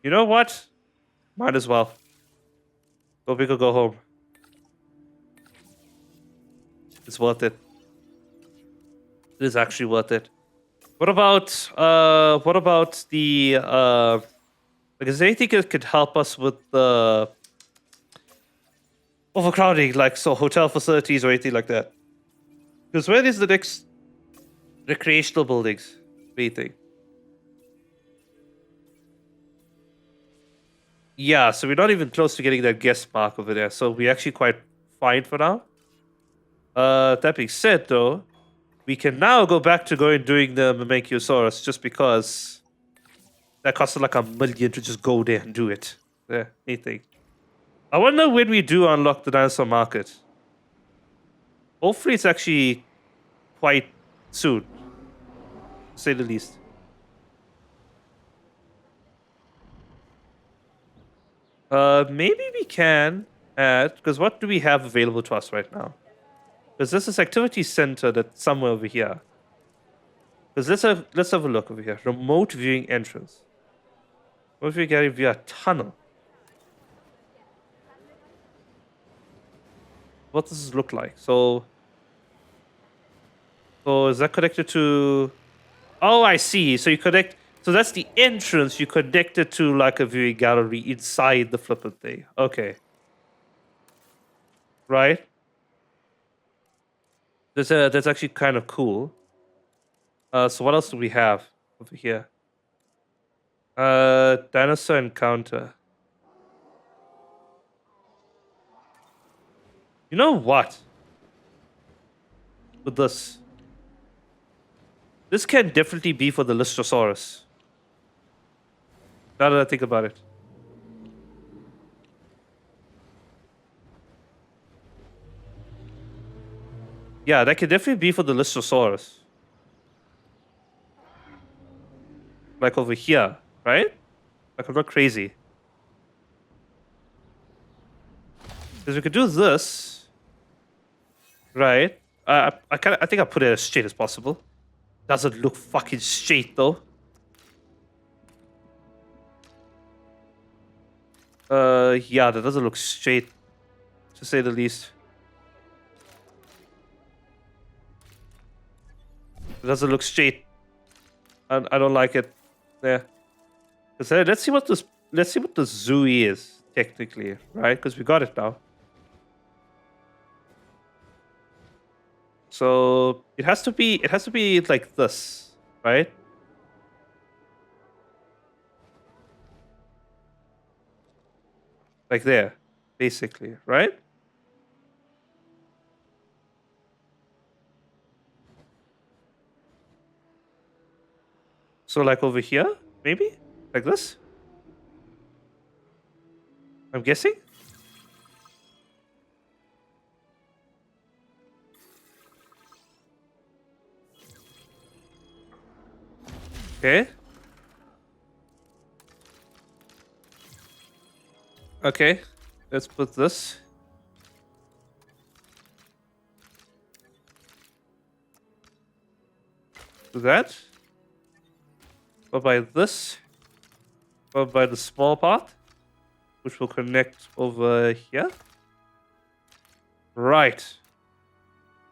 Speaker 1: You know what? Might as well. Go big or go home. It's worth it. It is actually worth it. What about the like is there anything that could help us with the overcrowding, like so hotel facilities or anything like that? Because where is the next recreational buildings? What do you think? Yeah, so we're not even close to getting that guest mark over there, so we're actually quite fine for now. That being said, though, we can now go back to doing the Mamenchiosaurus just because that costed like $1 million to just go there and do it. Yeah, anything. I wonder when we do unlock the dinosaur market. Hopefully, it's actually quite soon, to say the least. Maybe we can add, because what do we have available to us right now? Because there's this activity center that's somewhere over here. Because let's have a look over here. Remote viewing entrance. What if we get it via tunnel? What does this look like? So is that connected to? Oh, I see. So you connect. So that's the entrance. You connect it to like a viewing gallery inside the flippin' thing. Okay. Right. That's actually kind of cool. So what else do we have over here? Dinosaur encounter. You know what? With this can definitely be for the Listosaurus. Now that I think about it. Yeah, that could definitely be for the Listosaurus. Like over here, right? Like I'm not crazy. Because we could do this. Right? I think I put it as straight as possible. Doesn't look fucking straight though. Yeah, that doesn't look straight, to say the least. It doesn't look straight. I don't like it. There. Let's see what the zoo is technically, right? Because we got it now. So it has to be like this, right? Like there, basically, right? So like over here, maybe? Like this? I'm guessing? Okay. Okay. Let's put this. Do that. Followed by this. Followed by the small part, which will connect over here. Right.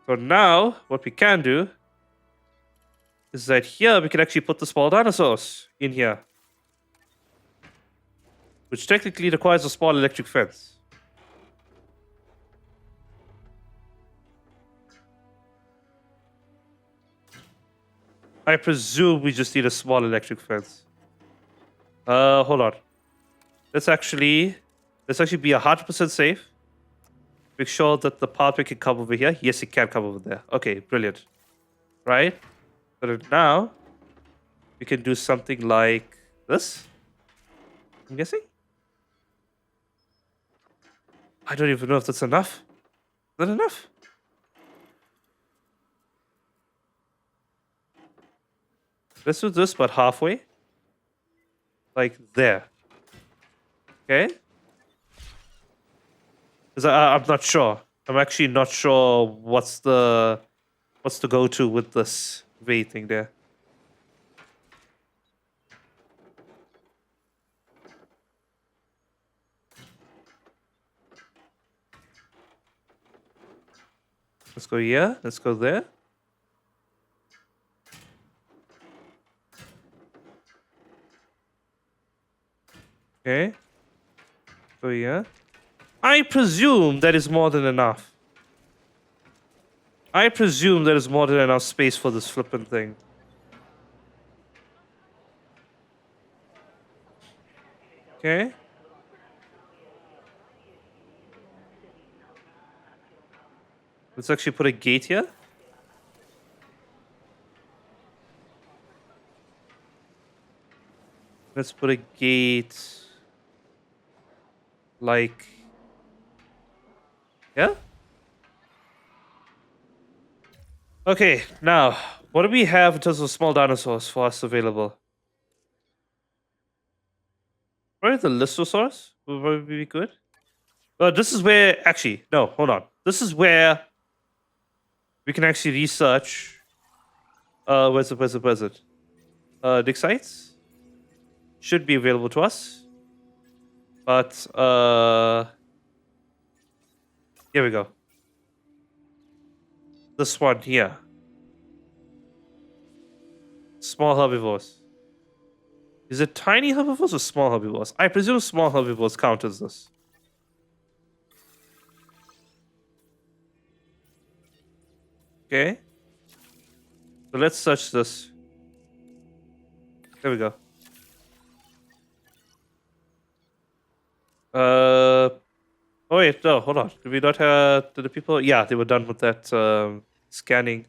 Speaker 1: So now, what we can do is that here we can actually put the small dinosaurs in here, which technically requires a small electric fence. I presume we just need a small electric fence. Hold on. Let's actually be 100% safe. Make sure that the pathway can come over here. Yes, it can come over there. Okay, brilliant. Right? But now we can do something like this. I'm guessing. I don't even know if that's enough. Is that enough? Let's do this, but halfway. Like there. Okay? Because I'm not sure. I'm actually not sure what's the go-to with this V thing there. Let's go here. Let's go there. Okay. Go here. I presume that is more than enough. I presume there is more than enough space for this flippin' thing. Okay. Let's actually put a gate here. Let's put a gate like yeah. Okay, now what do we have in terms of small dinosaurs for us available? Probably the Lissosaurus would probably be good. This is where actually no, hold on. This is where we can actually research. Where's it? Dig sites should be available to us, but here we go. This one here. Small herbivores. Is it tiny herbivores or small herbivores? I presume small herbivores count as this. Okay. So let's search this. There we go. Oh wait, no, hold on. Did we not have... Did the people... Yeah, they were done with that scanning.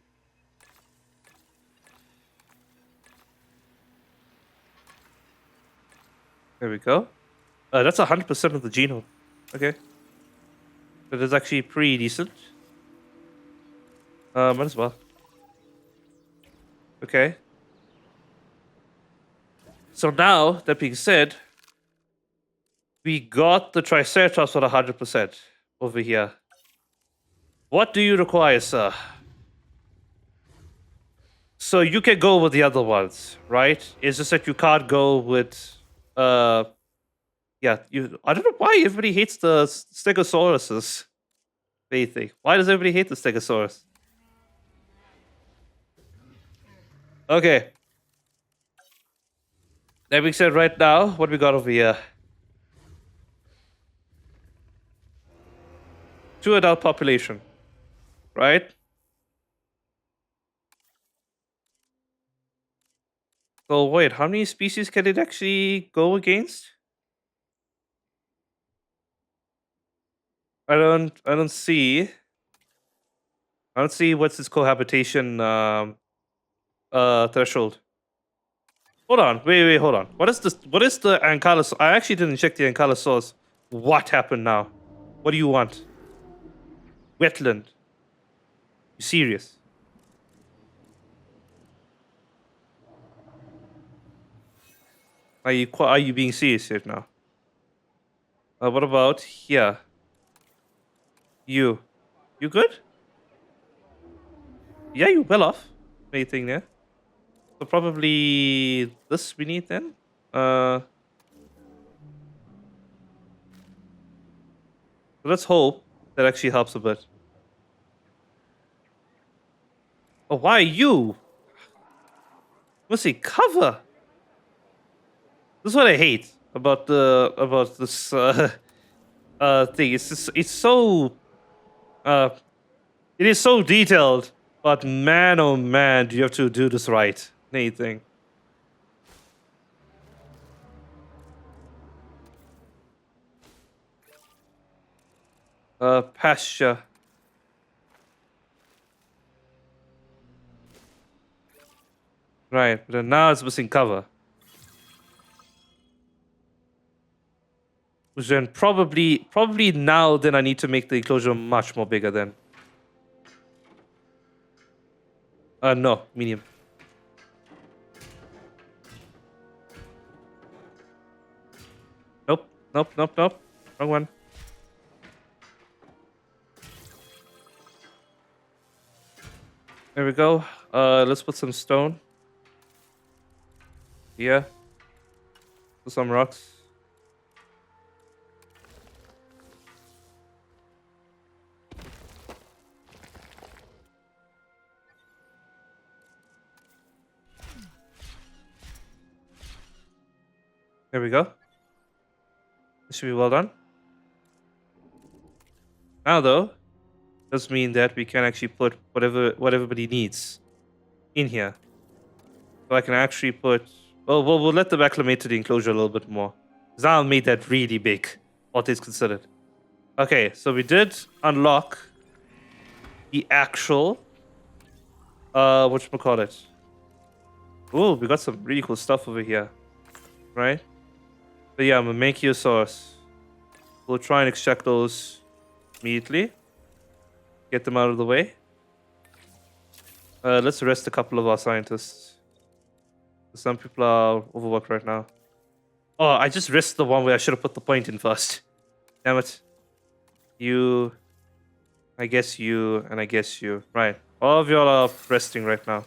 Speaker 1: There we go. That's 100% of the genome. Okay. That is actually pretty decent. Might as well. Okay. So now, that being said, we got the Triceratops for 100% over here. What do you require, sir? So you can go with the other ones, right? It's just that you can't go with yeah, I don't know why everybody hates the Stegosauruses. Anything. Why does everybody hate the Stegosaurus? Okay. That being said, right now, what we got over here? 2 adult population, right? So wait, how many species can it actually go against? I don't see. I don't see what's its cohabitation threshold. Hold on. Wait, hold on. What is this? What is the Ankylosaurus? I actually didn't check the Ankylosaurus. What happened now? What do you want? Wetland. You serious? Are you being serious right now? What about here? You good? Yeah, you well off. Anything there? So probably this we need then. Let's hope that actually helps a bit. Oh, why you? Let's see, cover. This is what I hate about this thing. It's so it is so detailed, but man oh man, do you have to do this right? Anything. Pasture. Right, but then now it's missing cover. Which then probably now then I need to make the enclosure much more bigger then. No, medium. Nope. Wrong one. There we go. Let's put some stone. Yeah. Put some rocks. There we go. This should be well done. Now though, does mean that we can actually put what everybody needs in here. So I can actually put. Well, we'll let them acclimate to the enclosure a little bit more. Because I'll make that really big, all things considered. Okay, so we did unlock the actual whatchamacallit. Oh, we got some really cool stuff over here. Right? So yeah, I'm gonna make you a source. We'll try and extract those immediately. Get them out of the way. Let's arrest a couple of our scientists. Some people are overworked right now. Oh, I just risked the one where I should have put the point in first. Damn it. You. I guess you, and I guess you. Right. All of y'all are resting right now.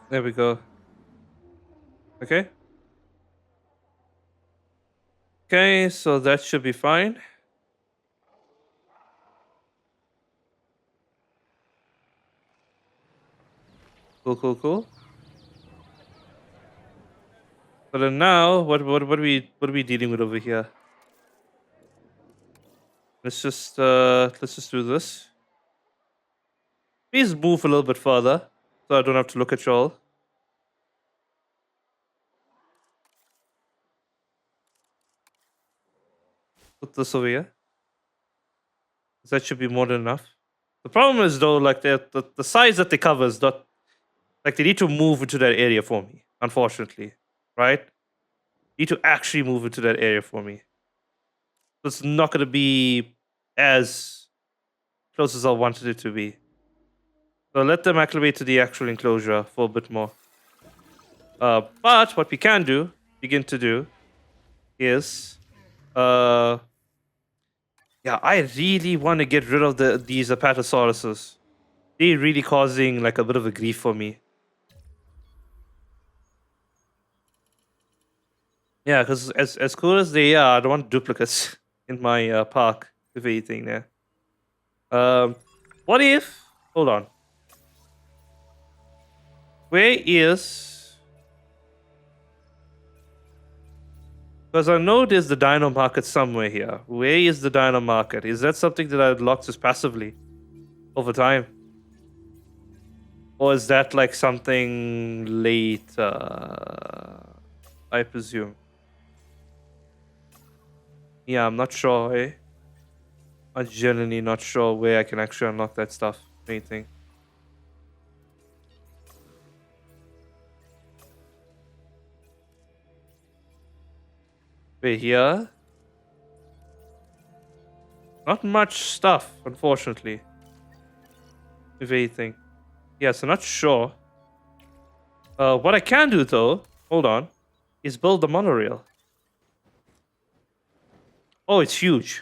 Speaker 1: There we go. Okay. Okay, so that should be fine. Cool. So then now, what are we dealing with over here? Let's just do this. Please move a little bit further, so I don't have to look at y'all. Put this over here. That should be more than enough. The problem is though, like the size that they cover is not like they need to move into that area for me, unfortunately. Right? Need to actually move into that area for me. So it's not gonna be as close as I wanted it to be. So let them acclimate to the actual enclosure for a bit more. But what we can begin to do, is, yeah, I really want to get rid of these Apatosauruses. They're really causing like a bit of a grief for me. Yeah, because as cool as they are, I don't want duplicates in my park, if anything there. What if? Hold on. Where is? Because I know there's the dino market somewhere here. Where is the dino market? Is that something that I unlocked just passively over time? Or is that like something later? I presume. Yeah, I'm not sure, eh? I'm genuinely not sure where I can actually unlock that stuff. Anything. Wait, here? Not much stuff, unfortunately. If anything. Yeah, so not sure. What I can do, though, hold on, is build the monorail. Oh, it's huge.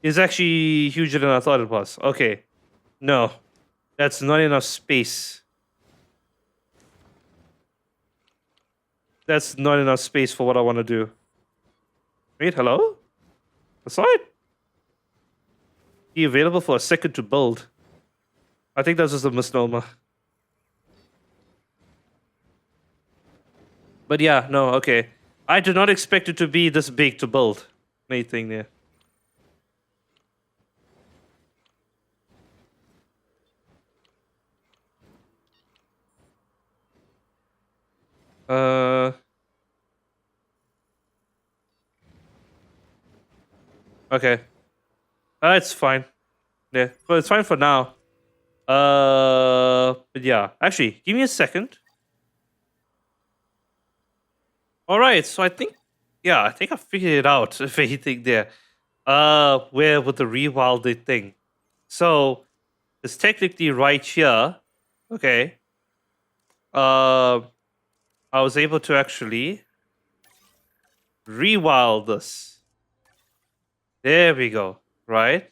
Speaker 1: It's actually huger than I thought it was. Okay. No, that's not enough space. That's not enough space for what I want to do. Wait, hello? Aside? Be available for a second to build. I think that's just a misnomer. But yeah, no, okay. I did not expect it to be this big to build. Anything there. Uh. Okay. It's fine. Yeah, but it's fine for now. But yeah. Actually, give me a second. All right. So I think, yeah, I think I figured it out. If anything, there. Where with the rewilded thing. So it's technically right here. Okay. Uh, I was able to actually rewild this. There we go. Right.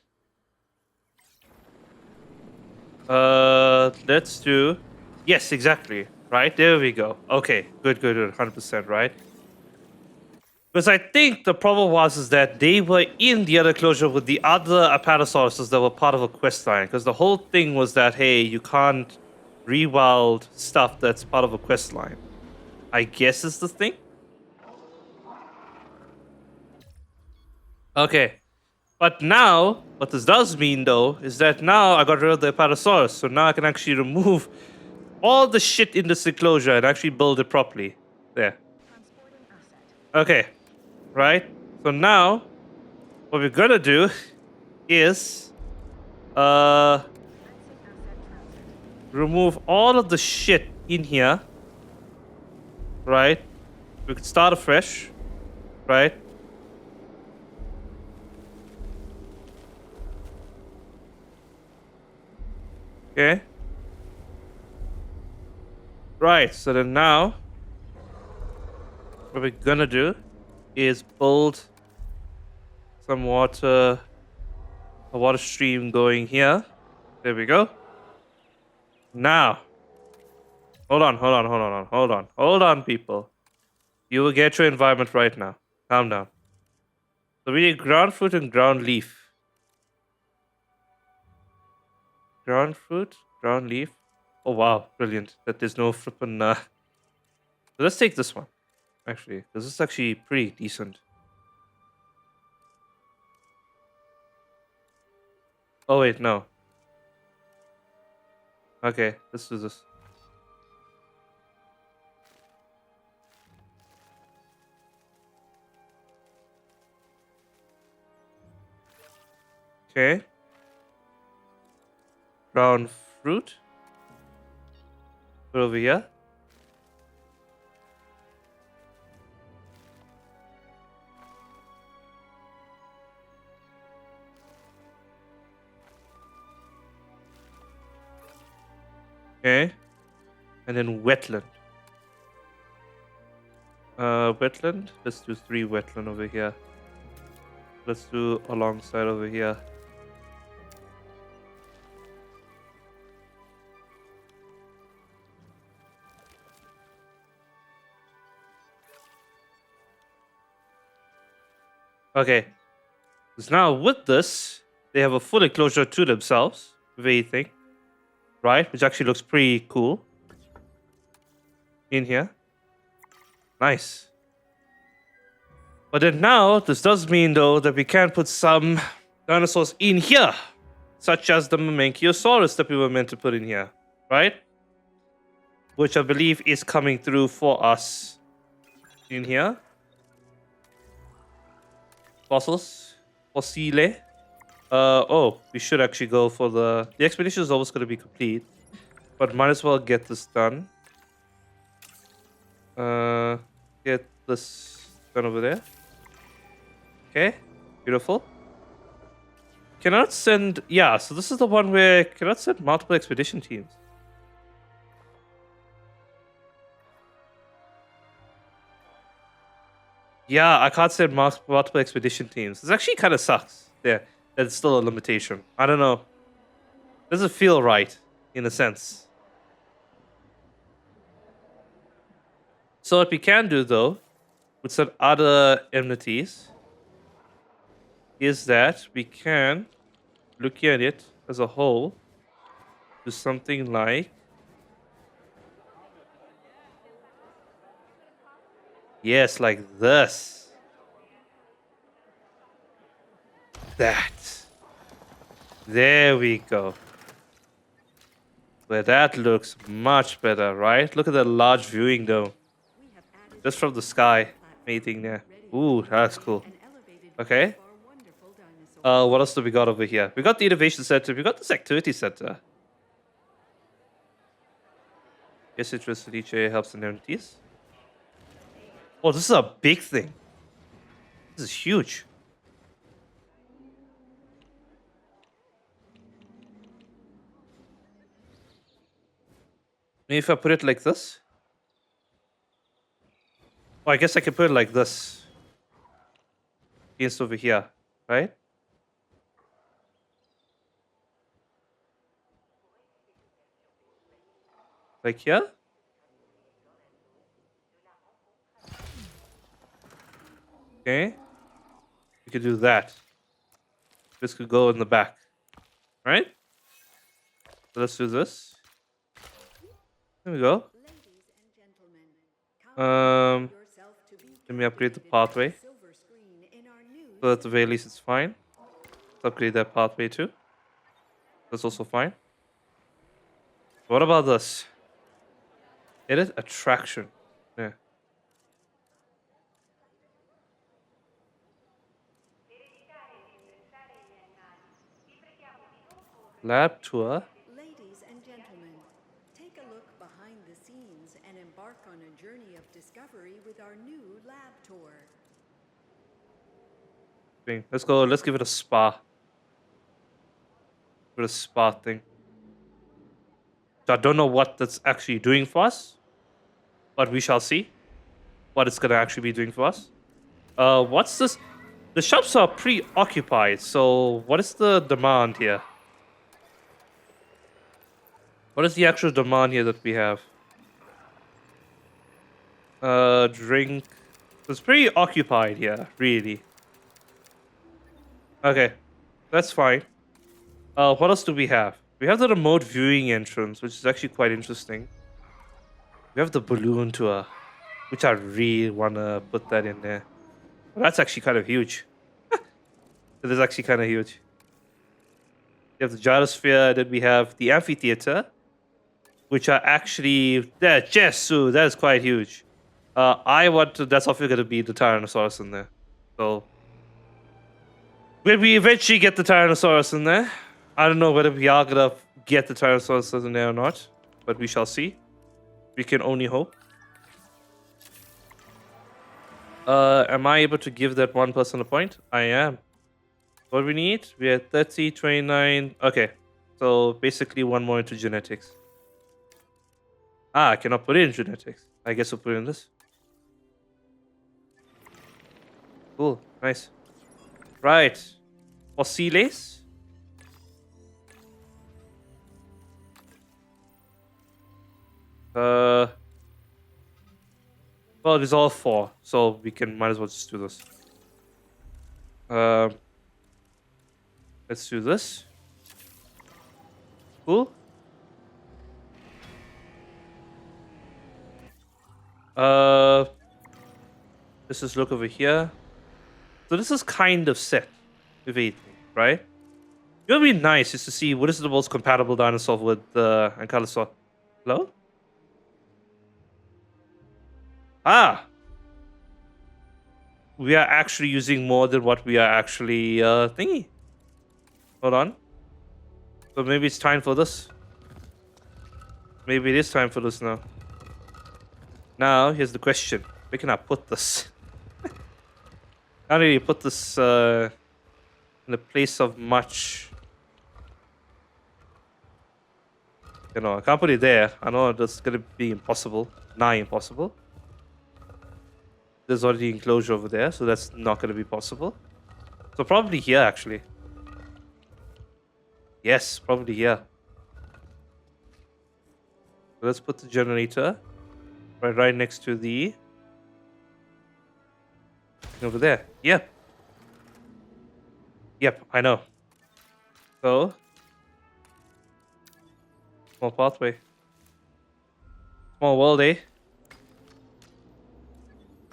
Speaker 1: Let's do. Yes, exactly. Right, there we go. Okay, good, 100%, right? Because I think the problem was is that they were in the other closure with the other Apatosauruses that were part of a quest line. Because the whole thing was that, hey, you can't rewild stuff that's part of a quest line. I guess is the thing. Okay. But now, what this does mean, though, is that now I got rid of the Apatosaurus. So now I can actually remove all the shit in this enclosure and actually build it properly. There. Okay. Right? So now, what we're gonna do is remove all of the shit in here. Right? We could start afresh. Right? Okay. Right, so then now what we're gonna do is build some water, a water stream going here. There we go. Now, hold on, people. You will get your environment right now. Calm down. So we need ground fruit and ground leaf. Ground fruit, ground leaf. Oh wow, brilliant. That there's no flippin' So let's take this one, actually, because this is actually pretty decent. Oh wait, no. Okay, let's do this. Okay. Brown fruit. Put over here. Okay. And then wetland. Wetland. Let's do 3 wetland over here. Let's do alongside over here. Okay. Because now with this, they have a full enclosure to themselves, if anything. Right? Which actually looks pretty cool. In here. Nice. But then now, this does mean though that we can put some dinosaurs in here. Such as the Mamenchiosaurus that we were meant to put in here. Right? Which I believe is coming through for us. In here. Fossils. Fossile. Oh, we should actually go for the expedition is almost going to be complete, but might as well get this done. Get this done over there. Okay, beautiful. Cannot send. Yeah, so this is the one where cannot send multiple expedition teams. Yeah, I can't send multiple expedition teams. This actually kind of sucks. Yeah, that's still a limitation. I don't know. Doesn't feel right in a sense. So what we can do though, with some other enmities, is that we can look at it as a whole, do something like yes, like this. That. There we go. Where that looks much better, right? Look at that large viewing dome. Just from the sky. Anything there. Ooh, that's cool. Okay. What else do we got over here? We got the innovation center. We got this activity center. Yes, electricity chair helps in entities. Oh, this is a big thing. This is huge. Maybe if I put it like this. Oh, I guess I can put it like this. Against over here, right? Like here? Okay. We could do that. This could go in the back. Right? So let's do this. There we go. Let me upgrade the pathway. So at the very least it's fine. Let's upgrade that pathway too. That's also fine. What about this? Edit attraction. Yeah. Lab tour.
Speaker 2: Ladies and gentlemen, take a look behind the scenes and embark on a journey of discovery with our new lab tour.
Speaker 1: Let's go. Let's give it a spa. With a spa thing. So I don't know what that's actually doing for us, but we shall see what it's gonna actually be doing for us. What's this? The shops are preoccupied. So what is the demand here? What is the actual demand here that we have? Drink. It's pretty occupied here, really. Okay, that's fine. What else do we have? We have the remote viewing entrance, which is actually quite interesting. We have the balloon tour, which I really wanna put that in there. Well, that's actually kind of huge. It is actually kind of huge. We have the gyrosphere, then we have the amphitheater, which are actually that Jesu, that is quite huge. I want to, that's obviously gonna be the Tyrannosaurus in there. So when we eventually get the Tyrannosaurus in there, I don't know whether we are gonna get the Tyrannosaurus in there or not, but we shall see. We can only hope. Am I able to give that one person a point? I am. What do we need? We are 30, 29. Okay. So basically one more into genetics. I cannot put it in genetics. I guess we'll put it in this. Cool. Nice. Right. Fossiles. Well, it is all 4, so we can might as well just do this. Let's do this. Cool. Let's just look over here. So this is kind of set with 8, right? It would be nice just to see what is the most compatible dinosaur with the Ankylosaur. Hello? Ah! we are actually using more than what we are actually thingy. Hold on. So maybe it's time for this. Maybe it is time for this now. Now, here's the question. Where can I put this? How do you put this in a place of much? You know, I can't put it there. I know that's going to be impossible. Nigh impossible. There's already enclosure over there, so that's not going to be possible. So probably here, actually. Yes, probably here. So let's put the generator right next to the... over there. Yep. Yep, I know. So... small pathway. Small world, eh?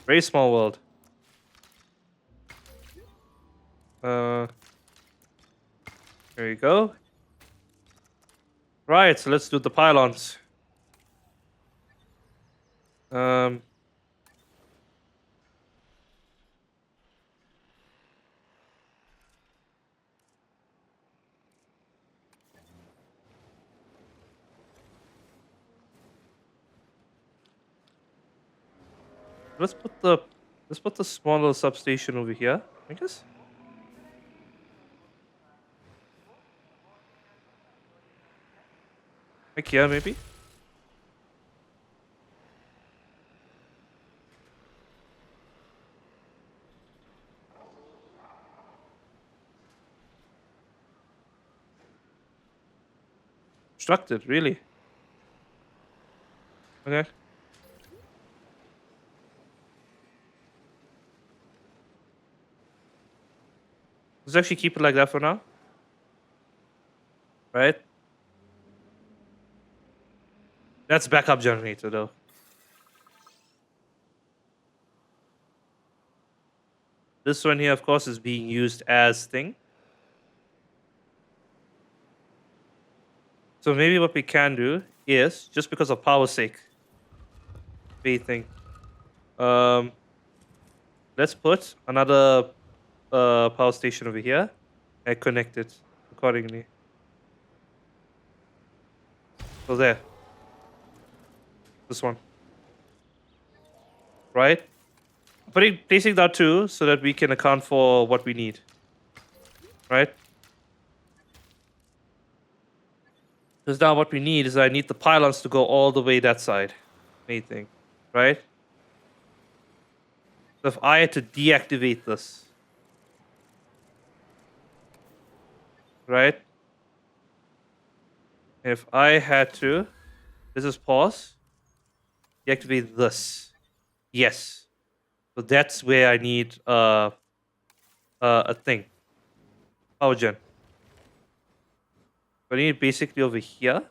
Speaker 1: Very small world. There you go. Right, so let's do the pylons. Let's put the smaller substation over here, I guess. Like here, maybe. Constructed, really. Okay. Let's actually keep it like that for now. Right? That's backup generator, though. This one here, of course, is being used as thing. So maybe what we can do is, just because of power's sake, thing. Let's put another power station over here and connect it accordingly. So there. This one. Right? Placing that too so that we can account for what we need. Right? Because now what we need is I need the pylons to go all the way that side. Main thing. Right? So if I had to deactivate this. Right? If I had to... this is pause. Deactivate this. Yes. So that's where I need a thing. Power gen. I need it basically over here.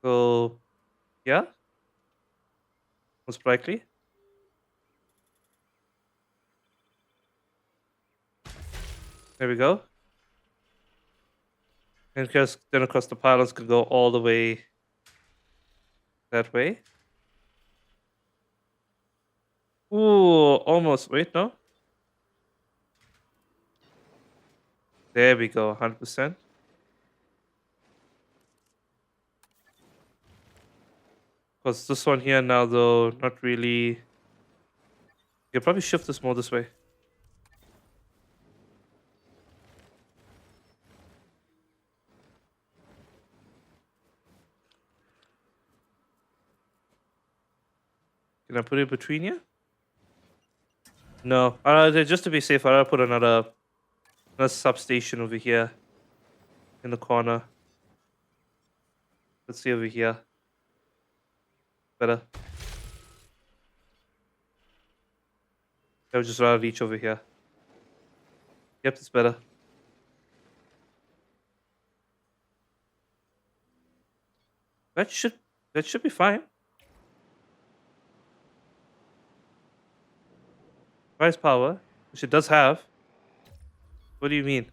Speaker 1: So, yeah. Most likely. There we go. And then, of course, the pylons can go all the way that way. Ooh, almost. Wait, no. There we go, 100%. Because this one here now, though, not really. You probably shift this more this way. Can I put it between here? No. Just to be safe, I'll put another substation over here in the corner. Let's see over here. Better. I would just rather reach over here. Yep, it's better. That should be fine. Price power, which it does have. What do you mean?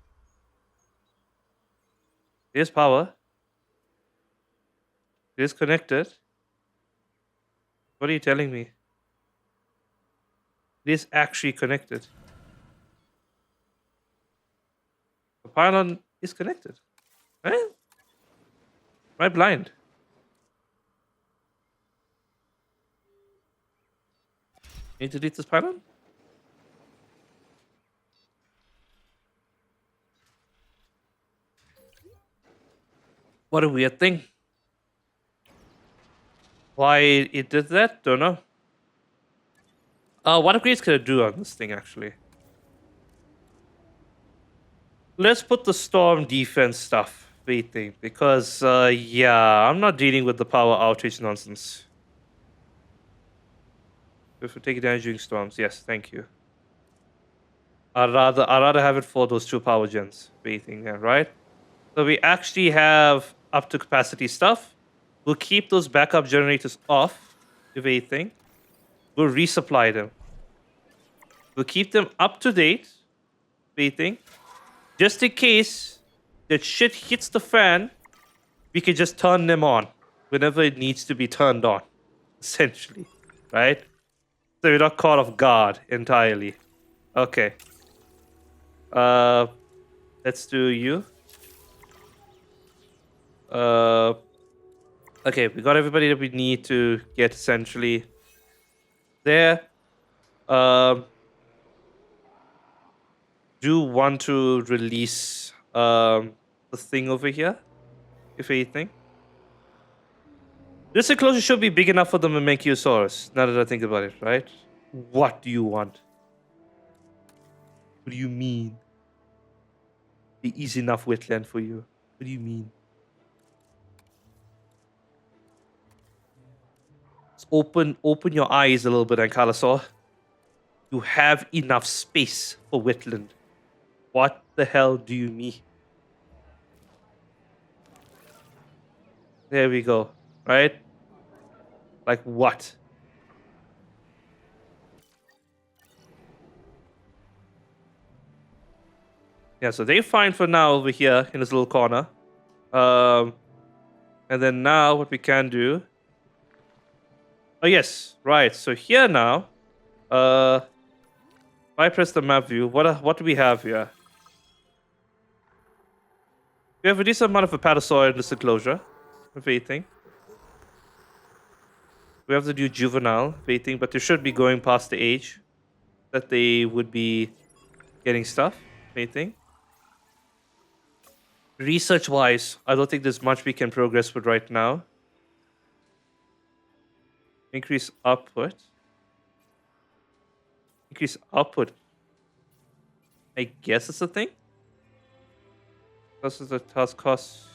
Speaker 1: It is power. It is connected. What are you telling me? It is actually connected. The pylon is connected. Right? Am I blind? Need to delete this pylon? What a weird thing. Why it did that? Don't know. What upgrades could I do on this thing actually? Let's put the storm defense stuff. Waiting, because yeah, I'm not dealing with the power outage nonsense. If we take damage during storms, yes, thank you. I'd rather have it for those 2 power gens. Waiting there, right? So we actually have up to capacity stuff. We'll keep those backup generators off, if anything. We'll resupply them. We'll keep them up to date, waiting. Just in case that shit hits the fan, we can just turn them on whenever it needs to be turned on, essentially, right? So we're not caught off guard entirely. Okay. Let's do you. Okay, we got everybody that we need to get essentially there. Do want to release the thing over here, if anything. This enclosure should be big enough for the Mamenchiosaurus, now that I think about it, right? What do you want? What do you mean? It is enough wetland for you. What do you mean? Just open your eyes a little bit, Ankylosaur. You have enough space for wetland. What the hell do you mean? There we go. Right? Like what? Yeah, so they're fine for now over here in this little corner. And then now what we can do. Oh yes, right. So here now, if I press the map view, what do we have here? We have a decent amount of Apatosaur in this enclosure, if anything. We have to do juvenile, if anything, but they should be going past the age that they would be getting stuff, if anything. Research-wise, I don't think there's much we can progress with right now. Increase output. Increase output. I guess it's a thing. This is the task cost.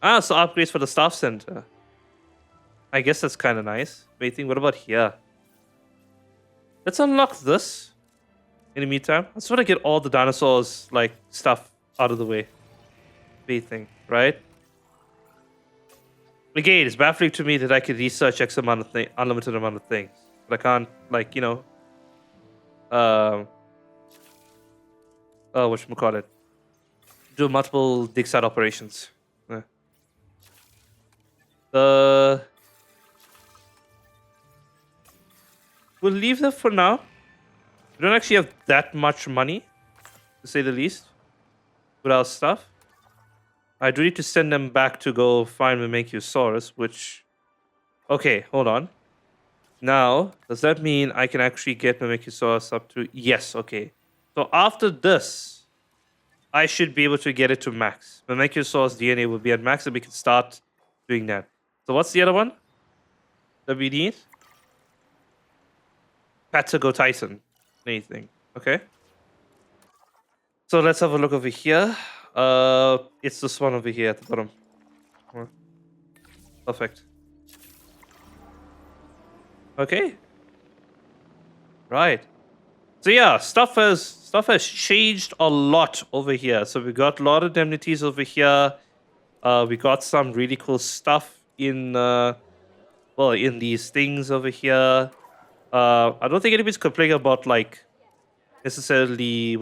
Speaker 1: Ah, so upgrades for the staff center. I guess that's kind of nice. Waiting, what about here? Let's unlock this. In the meantime, I just want to get all the dinosaurs, like, stuff out of the way. Waiting, right? Again, it's baffling to me that I can research X amount of unlimited amount of things. But I can't, like, you know... whatchamacallit? Do multiple dig site operations. Yeah. We'll leave that for now. We don't actually have that much money, to say the least, with our stuff. I do need to send them back to go find Mamenchiosaurus, which... Okay, hold on. Now, does that mean I can actually get Mamenchiosaurus up to... Yes, okay. So after this, I should be able to get it to max. Mamenchiosaurus DNA will be at max and we can start doing that. So what's the other one that we need? Patago Tyson. Anything. Okay. So let's have a look over here. It's this one over here at the bottom. Perfect. Okay. Right. So yeah, stuff has changed a lot over here. So we got a lot of indemnities over here. We got some really cool stuff in in these things over here. I don't think anybody's complaining about like necessarily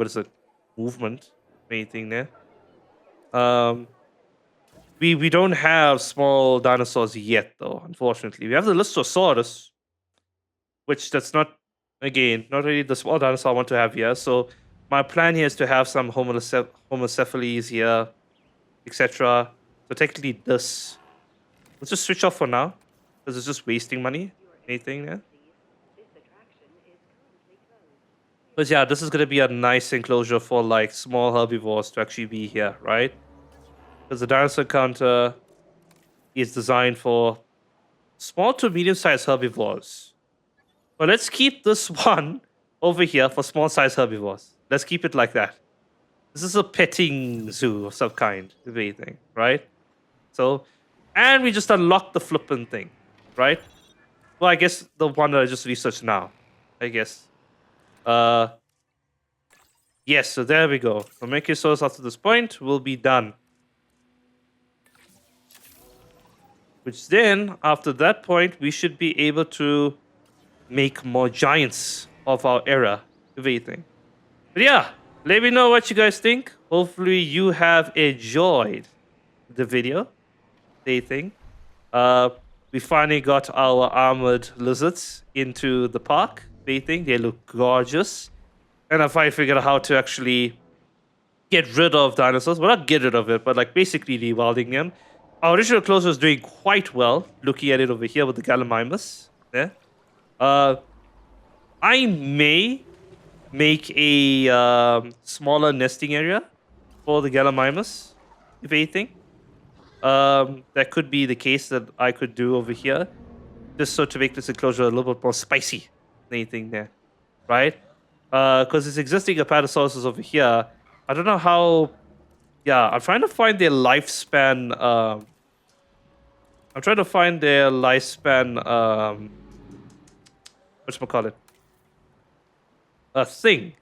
Speaker 1: movement or anything there. We don't have small dinosaurs yet, though. Unfortunately, we have the Listrosaurus, which that's not, again, not really the small dinosaur I want to have here. So my plan here is to have some homocephalies here, etc. So technically, this, let's just switch off for now because it's just wasting money. Anything there? But yeah, this is gonna be a nice enclosure for like small herbivores to actually be here, right? Because the dinosaur counter is designed for small to medium-sized herbivores. But let's keep this one over here for small-sized herbivores. Let's keep it like that. This is a petting zoo of some kind, if anything, right? So, and we just unlocked the flippin' thing, right? Well, I guess the one that I just researched now, I guess. Yes, so there we go. The Brachiosaurus after this point will be done. Which then, after that point, we should be able to make more giants of our era, if anything. But yeah, let me know what you guys think. Hopefully you have enjoyed the video. Anything. We finally got our armored lizards into the park. Bathing. They look gorgeous. And I finally figured out how to actually get rid of dinosaurs. Well, not get rid of it, but like basically rewilding them. Our original closure is doing quite well. Looking at it over here with the Gallimimus. There. I may make a smaller nesting area for the Gallimimus, if anything. That could be the case that I could do over here, just so to make this enclosure a little bit more spicy than anything there, right? Because this existing Apatosaurus is over here. I don't know how. Yeah, I'm trying to find their lifespan. I'm trying to find their lifespan. Whatchamacallit? A thing.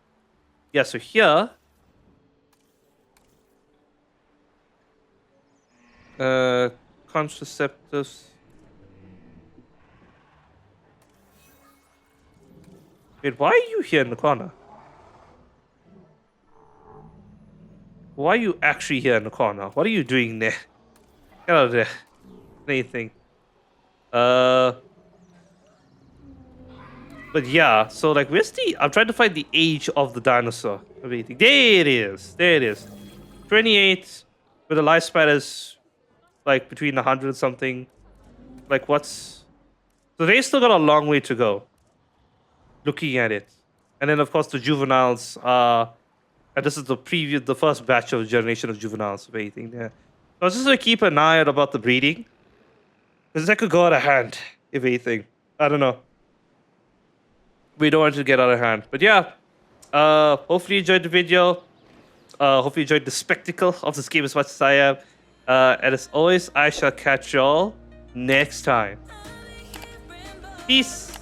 Speaker 1: Yeah, so here. Contraceptives. Wait, why are you here in the corner? Why are you actually here in the corner? What are you doing there? Get out of there. Anything. But yeah, so like, where's the? I'm trying to find the age of the dinosaur. Everything. There it is. There it is. 28, with a lifespan is like between 100 something. Like, what's? So they still got a long way to go. Looking at it, and then of course the juveniles are. And this is the first batch of generation of juveniles, of anything there. So I was just gonna keep an eye out about the breeding, because that could go out of hand, if anything. I don't know. We don't want it to get out of hand, but yeah. Hopefully you enjoyed the video. Hopefully you enjoyed the spectacle of this game as much as I have. And as always, I shall catch y'all next time. Peace.